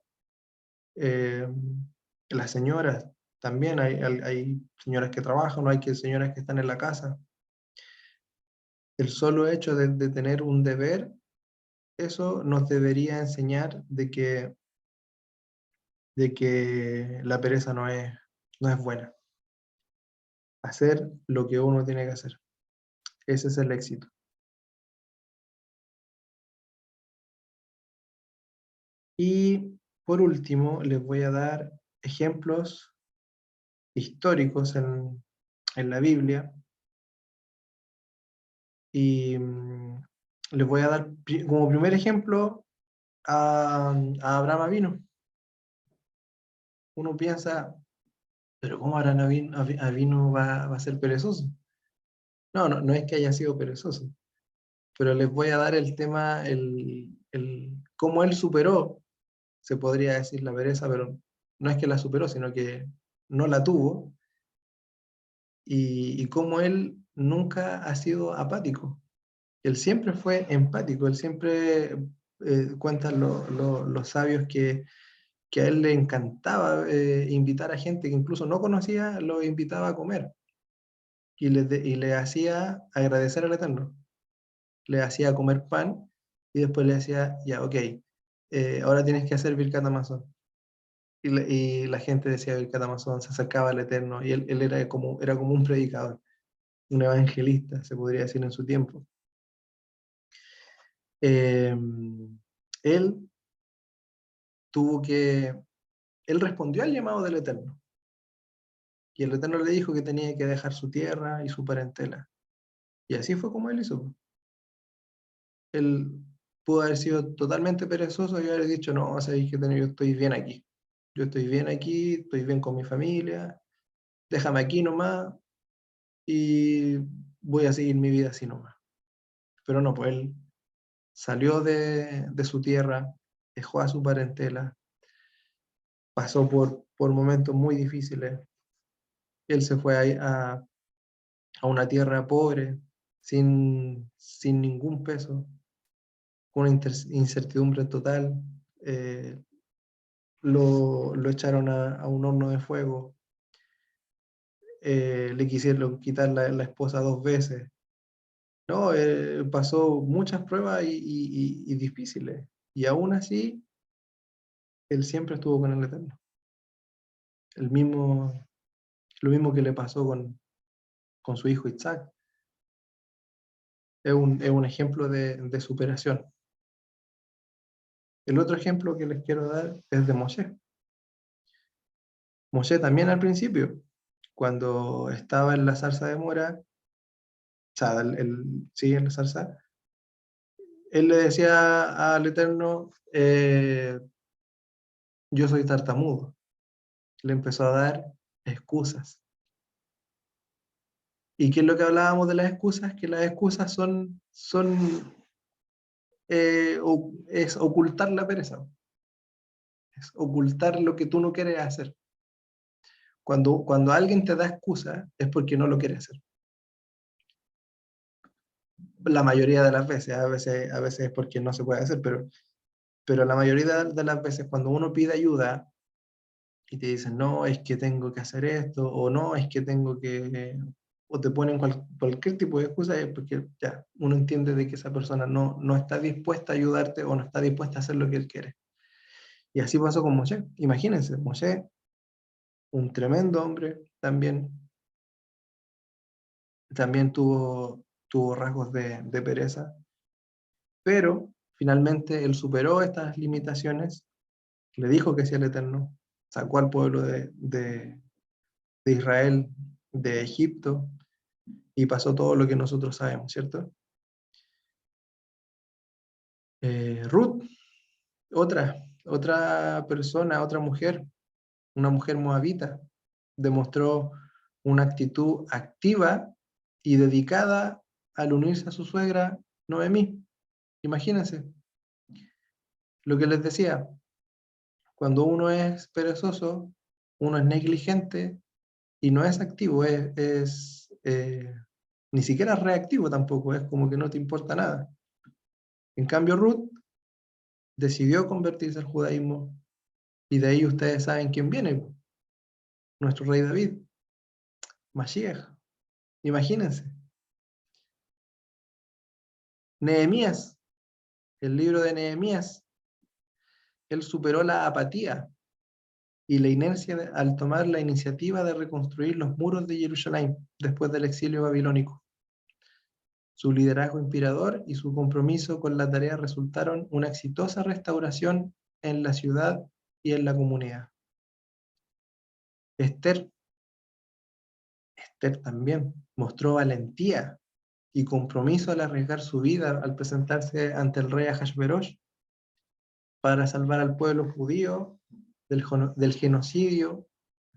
Speaker 1: Las señoras también, hay señoras que trabajan, no hay señoras que están en la casa. El solo hecho de tener un deber, eso nos debería enseñar de que la pereza no es buena. Hacer lo que uno tiene que hacer. Ese es el éxito. Y por último, les voy a dar ejemplos históricos en la Biblia. Y les voy a dar como primer ejemplo a Abraham Avino. Uno piensa, pero ¿cómo Abraham Avino va a ser perezoso? No es que haya sido perezoso, pero les voy a dar el tema, cómo él superó, se podría decir, la pereza, pero no es que la superó, sino que no la tuvo, y cómo él nunca ha sido apático. Él siempre fue empático, él siempre, cuentan los sabios que a él le encantaba invitar a gente que incluso no conocía, lo invitaba a comer y le hacía agradecer al Eterno. Le hacía comer pan y después le decía, ya, ok, ahora tienes que hacer Birkat Hamazon. Y la gente decía Birkat Hamazon, se acercaba al Eterno y él era como un predicador, un evangelista, se podría decir en su tiempo. Eh, él él respondió al llamado del Eterno. Y el Eterno le dijo que tenía que dejar su tierra y su parentela. Y así fue como él hizo. Él pudo haber sido totalmente perezoso y haber dicho, no, sabéis que yo estoy bien aquí. Yo estoy bien aquí, estoy bien con mi familia, déjame aquí nomás y voy a seguir mi vida así nomás. Pero no, pues él salió de su tierra, dejó a su parentela, pasó por momentos muy difíciles. Él se fue a una tierra pobre, sin ningún peso, con una incertidumbre total. Lo echaron a un horno de fuego, le quisieron quitar la esposa 2 veces. No, pasó muchas pruebas y difíciles. Y aún así, él siempre estuvo con el Eterno. El mismo, lo mismo que le pasó con su hijo Isaac. Es un ejemplo de superación. El otro ejemplo que les quiero dar es de Moshe. Moshe también al principio, cuando estaba en la zarza de Mora, o sea, sí, en la zarza, él le decía al Eterno, yo soy tartamudo. Le empezó a dar excusas. ¿Y qué es lo que hablábamos de las excusas? Que las excusas es ocultar la pereza, es ocultar lo que tú no quieres hacer. Cuando alguien te da excusa es porque no lo quiere hacer. La mayoría de las veces, a veces es porque no se puede hacer, pero la mayoría de las veces cuando uno pide ayuda y te dicen, no, es que tengo que hacer esto, o no, es que tengo que, o te ponen cualquier tipo de excusa, es porque ya uno entiende de que esa persona no está dispuesta a ayudarte o no está dispuesta a hacer lo que él quiere. Y así pasó con Moshe. Imagínense, Moshe, un tremendo hombre, también tuvo rasgos de pereza, pero finalmente él superó estas limitaciones, le dijo que sí al Eterno, sacó al pueblo de Israel de Egipto y pasó todo lo que nosotros sabemos, ¿cierto? Ruth, otra persona, otra mujer una mujer moabita, demostró una actitud activa y dedicada al unirse a su suegra Noemí. Imagínense lo que les decía, cuando uno es perezoso, uno es negligente y no es activo, ni siquiera reactivo tampoco, es como que no te importa nada. En cambio, Ruth decidió convertirse al judaísmo y de ahí ustedes saben quién viene, nuestro rey David, Mashiach. Imagínense. Nehemías, el libro de Nehemías, él superó la apatía y la inercia al tomar la iniciativa de reconstruir los muros de Jerusalén después del exilio babilónico. Su liderazgo inspirador y su compromiso con la tarea resultaron una exitosa restauración en la ciudad y en la comunidad. Esther también mostró valentía y compromiso al arriesgar su vida al presentarse ante el rey Ahasverosh para salvar al pueblo judío del genocidio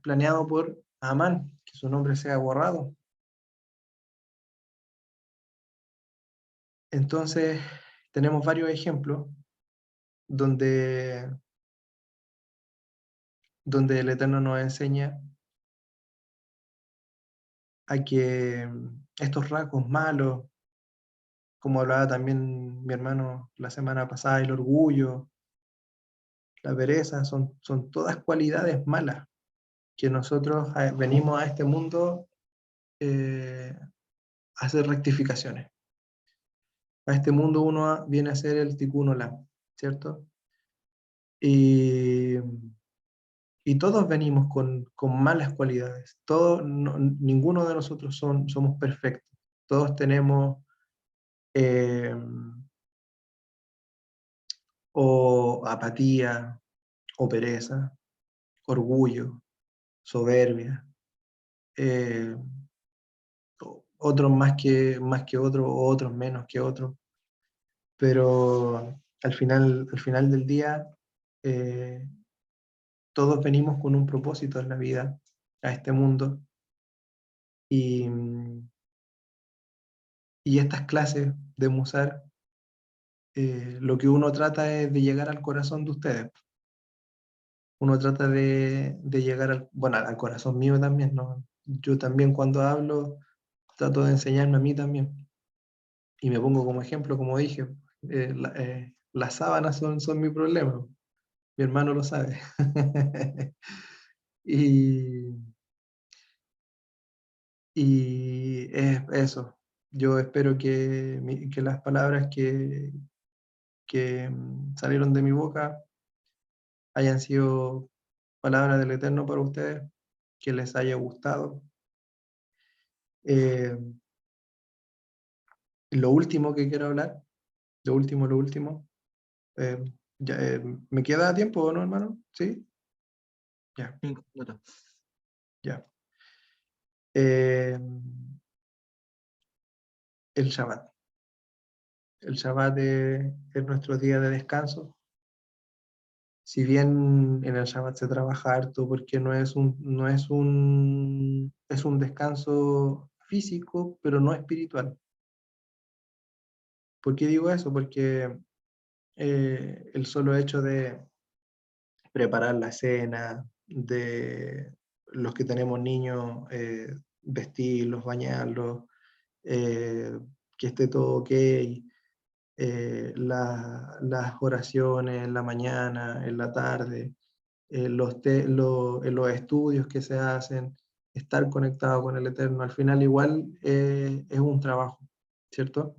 Speaker 1: planeado por Amán, que su nombre sea borrado. Entonces, tenemos varios ejemplos donde, donde el Eterno nos enseña a que estos rasgos malos, como hablaba también mi hermano la semana pasada, el orgullo, la pereza, son todas cualidades malas que nosotros venimos a este mundo a hacer rectificaciones. A este mundo uno viene a ser el tikkun olam, ¿cierto? Y, y todos venimos con malas cualidades. Todos, ninguno de nosotros somos perfectos. Todos tenemos eh, o apatía, o pereza, orgullo, soberbia, eh, otros más que otros, o otros menos que otros, pero al final del día, eh, todos venimos con un propósito en la vida, a este mundo, y, y estas clases de Musar, lo que uno trata es de llegar al corazón de ustedes. Uno trata de llegar bueno, al corazón mío también, ¿no? Yo también cuando hablo trato de enseñarme a mí también. Y me pongo como ejemplo, como dije, las sábanas son mi problema. Mi hermano lo sabe. y, y es eso. Yo espero que las palabras que salieron de mi boca hayan sido palabras del Eterno para ustedes, que les haya gustado. Eh, lo último que quiero hablar, lo último, eh, ¿me queda tiempo o no, hermano? ¿Sí? Ya,
Speaker 2: 5 minutos.
Speaker 1: ya. Eh, el Shabbat. El Shabbat es nuestro día de descanso. Si bien en el Shabbat se trabaja harto porque es un descanso físico, pero no espiritual. ¿Por qué digo eso? Porque el solo hecho de preparar la cena, de los que tenemos niños, vestirlos, bañarlos, eh, que esté todo ok, las oraciones en la mañana, en la tarde, en los estudios que se hacen, estar conectado con el Eterno, al final igual es un trabajo, ¿cierto?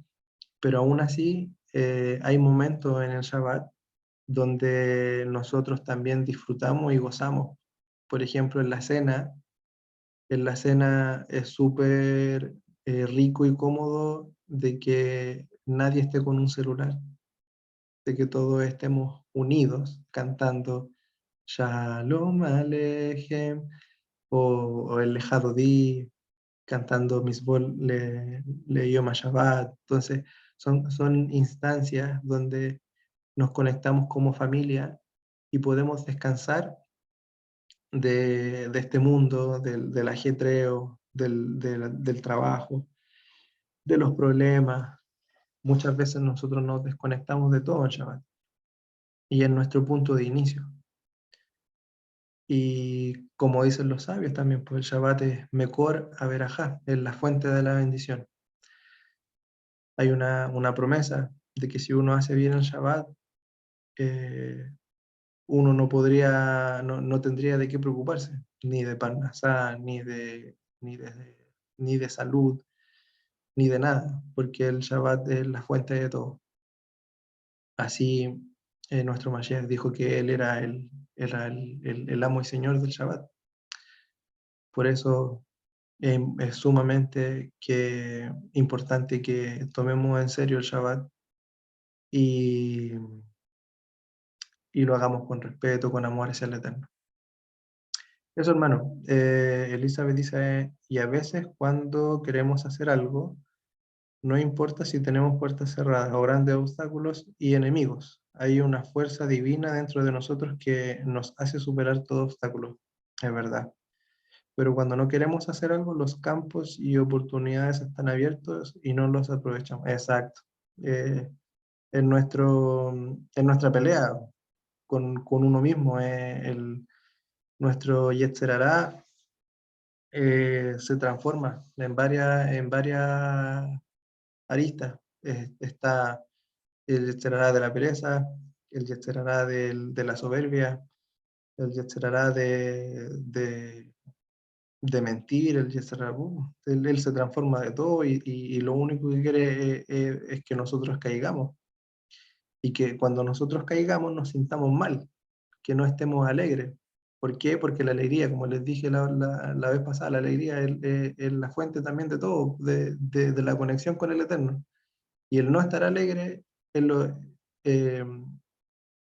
Speaker 1: Pero aún así hay momentos en el Shabbat donde nosotros también disfrutamos y gozamos. Por ejemplo, en la cena es súper rico y cómodo de que nadie esté con un celular, de que todos estemos unidos cantando Shalom Aleichem o el Lejado Di, cantando Misbol le Yom HaShabbat. Entonces, son instancias donde nos conectamos como familia y podemos descansar de este mundo, del ajetreo, del trabajo, de los problemas. Muchas veces nosotros nos desconectamos de todo en Shabbat. Y es nuestro punto de inicio. Y como dicen los sabios también, pues el Shabbat es Mekor Averajá, es la fuente de la bendición. Hay una promesa de que si uno hace bien el Shabbat, uno no tendría de qué preocuparse, ni de Parnasá, ni de salud, ni de nada, porque el Shabbat es la fuente de todo. Así nuestro Mashiach dijo que él era el amo y señor del Shabbat. Por eso es sumamente importante que tomemos en serio el Shabbat y, y lo hagamos con respeto, con amor hacia el Eterno. Eso, hermano. Elizabeth dice, y a veces cuando queremos hacer algo, no importa si tenemos puertas cerradas o grandes obstáculos y enemigos, hay una fuerza divina dentro de nosotros que nos hace superar todo obstáculo, es verdad. Pero cuando no queremos hacer algo, los campos y oportunidades están abiertos y no los aprovechamos. Exacto. En nuestra pelea con uno mismo, nuestro Yetzer Hará se transforma en varias aristas. Está el Yetzer Hará de la pereza, el Yetzer Hará de la soberbia, el Yetzer Hará de mentir, el Yetzer Hará, él se transforma de todo y lo único que quiere es que nosotros caigamos y que cuando nosotros caigamos nos sintamos mal, que no estemos alegres. ¿Por qué? Porque la alegría, como les dije la vez pasada, la alegría es la fuente también de todo, de la conexión con el Eterno. Y el no estar alegre es eh,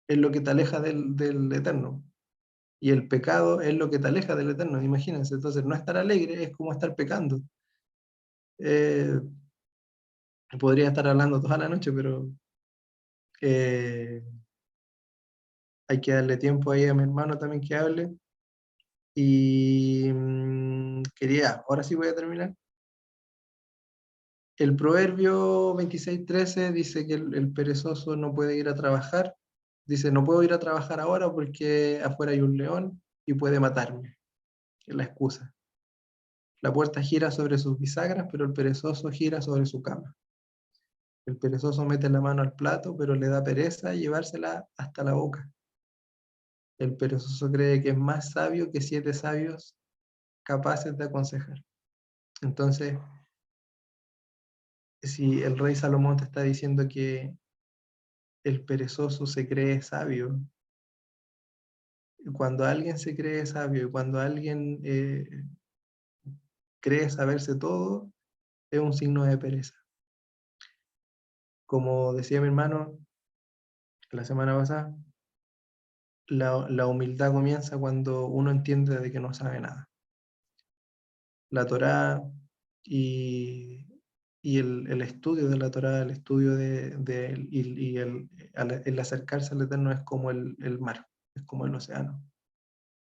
Speaker 1: es lo que te aleja del Eterno. Y el pecado es lo que te aleja del Eterno, imagínense. Entonces, no estar alegre es como estar pecando. Eh, Podría estar hablando toda la noche, pero eh, hay que darle tiempo ahí a mi hermano también que hable. Y ahora sí voy a terminar. El proverbio 26:13 dice que el perezoso no puede ir a trabajar. Dice, no puedo ir a trabajar ahora porque afuera hay un león y puede matarme. Es la excusa. La puerta gira sobre sus bisagras, pero el perezoso gira sobre su cama. El perezoso mete la mano al plato, pero le da pereza llevársela hasta la boca. El perezoso cree que es más sabio que 7 sabios capaces de aconsejar. Entonces, si el rey Salomón te está diciendo que el perezoso se cree sabio, cuando alguien se cree sabio y cuando alguien cree saberse todo, es un signo de pereza. Como decía mi hermano la semana pasada, la humildad comienza cuando uno entiende de que no sabe nada. La Torá y el estudio de la Torá, el estudio el acercarse al Eterno es como el mar, es como el océano.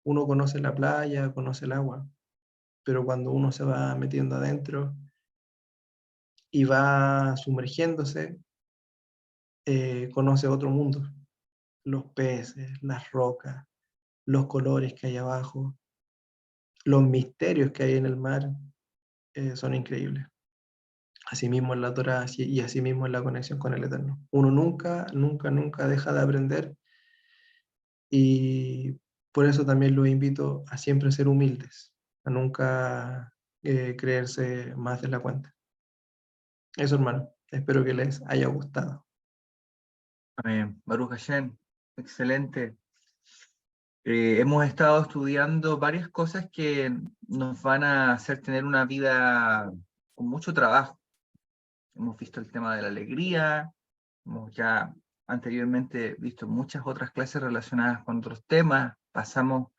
Speaker 1: Uno conoce la playa, conoce el agua, pero cuando uno se va metiendo adentro y va sumergiéndose, conoce otro mundo, los peces, las rocas, los colores que hay abajo, los misterios que hay en el mar, son increíbles. Asimismo en la Torah y asimismo en la conexión con el Eterno. Uno nunca, nunca, nunca deja de aprender y por eso también los invito a siempre ser humildes, a nunca creerse más de la cuenta. Eso, hermano. Espero que les haya gustado.
Speaker 2: Amén. Baruch Hashem, excelente. Hemos estado estudiando varias cosas que nos van a hacer tener una vida con mucho trabajo. Hemos visto el tema de la alegría, hemos ya anteriormente visto muchas otras clases relacionadas con otros temas, pasamos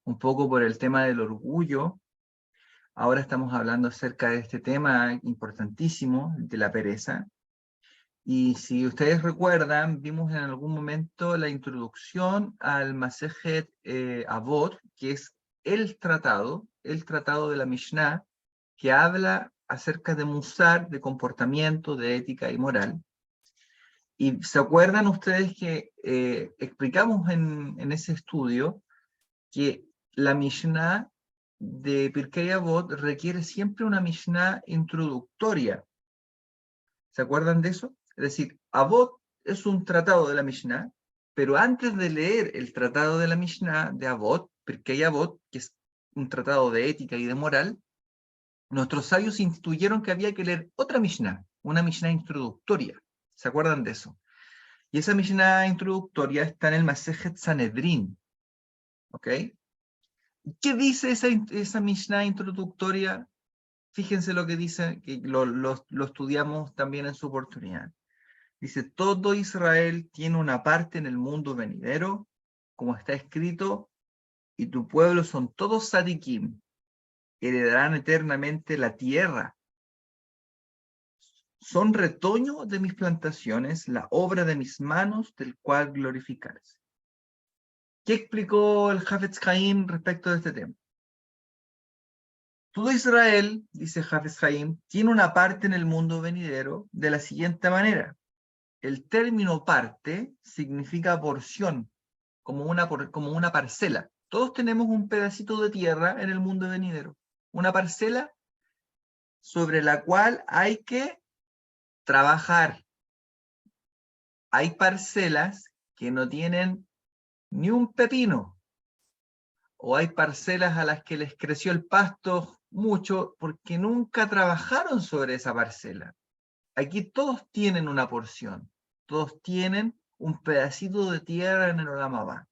Speaker 2: un poco por el tema del orgullo, ahora estamos hablando acerca de este tema importantísimo, de la pereza. Y si ustedes recuerdan, vimos en algún momento la introducción al Masejet Avot, que es el tratado de la Mishnah, que habla acerca de Musar, de comportamiento, de ética y moral. Y se acuerdan ustedes que explicamos en ese estudio que la Mishnah de Pirkei Avot requiere siempre una Mishnah introductoria. ¿Se acuerdan de eso? Es decir, Avot es un tratado de la Mishnah, pero antes de leer el tratado de la Mishnah de Avot, Pirkei Avot, que es un tratado de ética y de moral, nuestros sabios instituyeron que había que leer otra Mishnah, una Mishnah introductoria. ¿Se acuerdan de eso? Y esa Mishnah introductoria está en el Masejet Sanedrín. ¿Ok? ¿Qué dice esa Mishnah introductoria? Fíjense lo que dice, que lo estudiamos también en su oportunidad. Dice, todo Israel tiene una parte en el mundo venidero, como está escrito, y tu pueblo son todos sadikim, heredarán eternamente la tierra. Son retoño de mis plantaciones, la obra de mis manos, del cual glorificarse. ¿Qué explicó el Hafetz Haim respecto de este tema? Todo Israel, dice Hafetz Haim, tiene una parte en el mundo venidero de la siguiente manera. El término parte significa porción, como una parcela. Todos tenemos un pedacito de tierra en el mundo venidero. Una parcela sobre la cual hay que trabajar. Hay parcelas que no tienen ni un pepino, o hay parcelas a las que les creció el pasto mucho porque nunca trabajaron sobre esa parcela. Aquí todos tienen una porción, todos tienen un pedacito de tierra en el Olam Abba.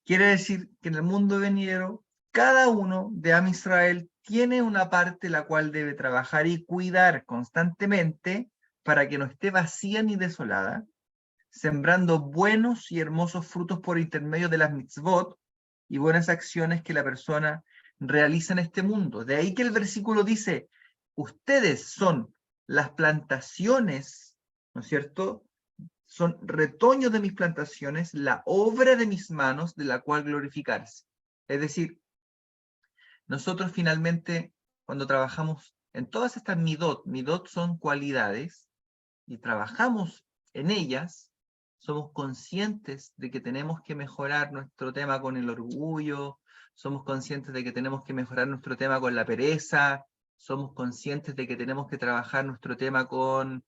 Speaker 2: Quiere decir que en el mundo venidero, cada uno de Am Israel tiene una parte la cual debe trabajar y cuidar constantemente para que no esté vacía ni desolada, sembrando buenos y hermosos frutos por intermedio de las mitzvot y buenas acciones que la persona realiza en este mundo. De ahí que el versículo dice, ustedes son las plantaciones, ¿no es cierto? Son retoños de mis plantaciones, la obra de mis manos, de la cual glorificarse. Es decir, nosotros finalmente, cuando trabajamos en todas estas midot son cualidades, y trabajamos en ellas, somos conscientes de que tenemos que mejorar nuestro tema con el orgullo, somos conscientes de que tenemos que mejorar nuestro tema con la pereza, somos conscientes de que tenemos que trabajar nuestro tema con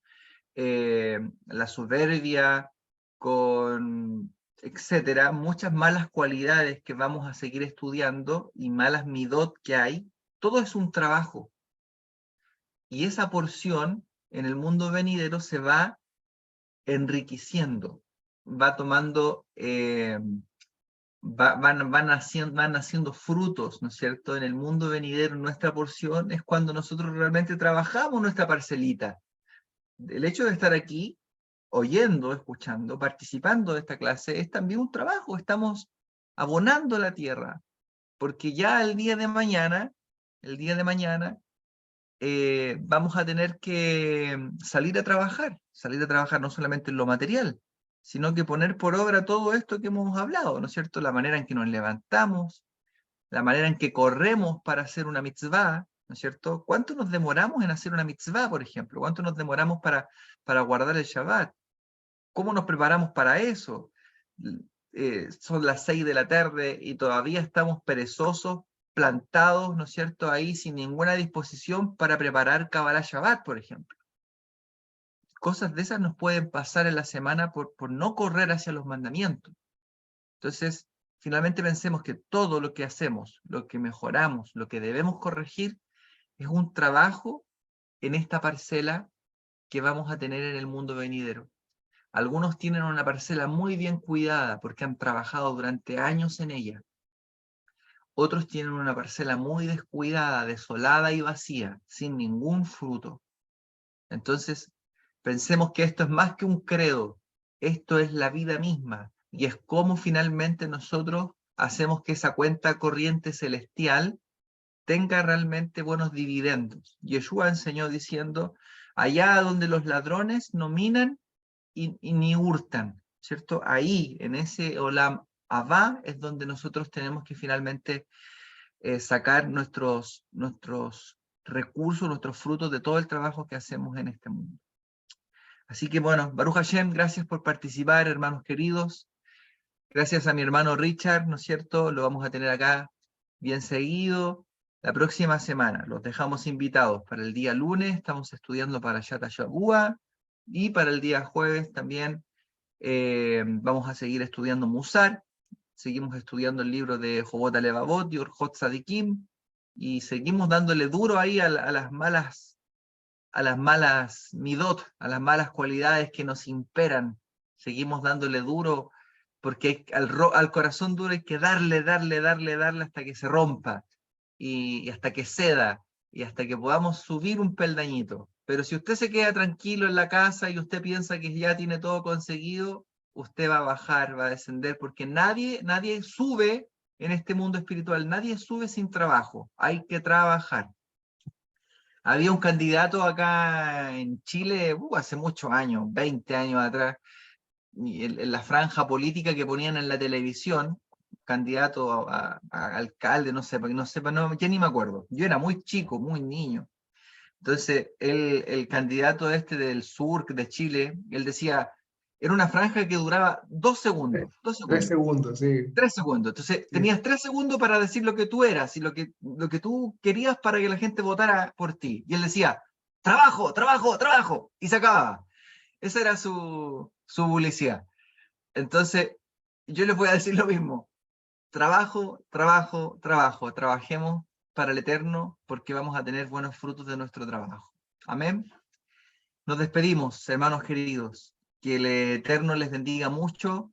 Speaker 2: la soberbia, con etcétera, muchas malas cualidades que vamos a seguir estudiando y malas midot que hay, todo es un trabajo. Y esa porción en el mundo venidero se va enriqueciendo, va tomando, van haciendo frutos, ¿no es cierto? En el mundo venidero, nuestra porción es cuando nosotros realmente trabajamos nuestra parcelita. El hecho de estar aquí, oyendo, escuchando, participando de esta clase, es también un trabajo, estamos abonando la tierra, porque ya el día de mañana, vamos a tener que salir a trabajar no solamente en lo material, sino que poner por obra todo esto que hemos hablado, ¿no es cierto? La manera en que nos levantamos, la manera en que corremos para hacer una mitzvah, ¿no es cierto? ¿Cuánto nos demoramos en hacer una mitzvah, por ejemplo? ¿Cuánto nos demoramos para guardar el Shabbat? ¿Cómo nos preparamos para eso? Son las 6 de la tarde y todavía estamos perezosos, plantados, ¿no es cierto?, ahí sin ninguna disposición para preparar Kabbalah Shabbat, por ejemplo. Cosas de esas nos pueden pasar en la semana por no correr hacia los mandamientos. Entonces, finalmente pensemos que todo lo que hacemos, lo que mejoramos, lo que debemos corregir, es un trabajo en esta parcela que vamos a tener en el mundo venidero. Algunos tienen una parcela muy bien cuidada porque han trabajado durante años en ella. Otros tienen una parcela muy descuidada, desolada y vacía, sin ningún fruto. Entonces, pensemos que esto es más que un credo. Esto es la vida misma. Y es como finalmente nosotros hacemos que esa cuenta corriente celestial tenga realmente buenos dividendos. Yeshua enseñó diciendo, allá donde los ladrones no minan y ni hurtan, ¿cierto? Ahí, en ese olam Abba es donde nosotros tenemos que finalmente sacar nuestros recursos, nuestros frutos de todo el trabajo que hacemos en este mundo. Así que bueno, Baruch Hashem, gracias por participar, hermanos queridos. Gracias a mi hermano Richard, ¿no es cierto? Lo vamos a tener acá bien seguido. La próxima semana los dejamos invitados para el día lunes, estamos estudiando para Yata Shavua, y para el día jueves también vamos a seguir estudiando Musar, seguimos estudiando el libro de Jobot Alevavot y Orjot Sadikim, y seguimos dándole duro ahí a las malas midot, a las malas cualidades que nos imperan. Seguimos dándole duro, porque al corazón duro hay que darle hasta que se rompa, y hasta que ceda, y hasta que podamos subir un peldañito. Pero si usted se queda tranquilo en la casa y usted piensa que ya tiene todo conseguido, usted va a bajar, va a descender, porque nadie sube en este mundo espiritual, nadie sube sin trabajo, hay que trabajar. Había un candidato acá en Chile, hace muchos años, 20 años atrás, en la franja política que ponían en la televisión, candidato a alcalde, no sé, ya ni me acuerdo. Yo era muy chico, muy niño. Entonces, el candidato este del sur de Chile, él decía, era una franja que duraba 2 segundos. 2 segundos.
Speaker 1: 3 segundos, sí.
Speaker 2: 3 segundos. Entonces,
Speaker 1: Sí.
Speaker 2: tenías 3 segundos para decir lo que tú eras y lo que tú querías para que la gente votara por ti. Y él decía, trabajo, trabajo, trabajo. Y se acababa. Esa era su publicidad. Entonces, yo les voy a decir lo mismo. Trabajo, trabajo, trabajo. Trabajemos para el eterno, porque vamos a tener buenos frutos de nuestro trabajo. Amén. Nos despedimos, hermanos queridos. Que el eterno les bendiga mucho.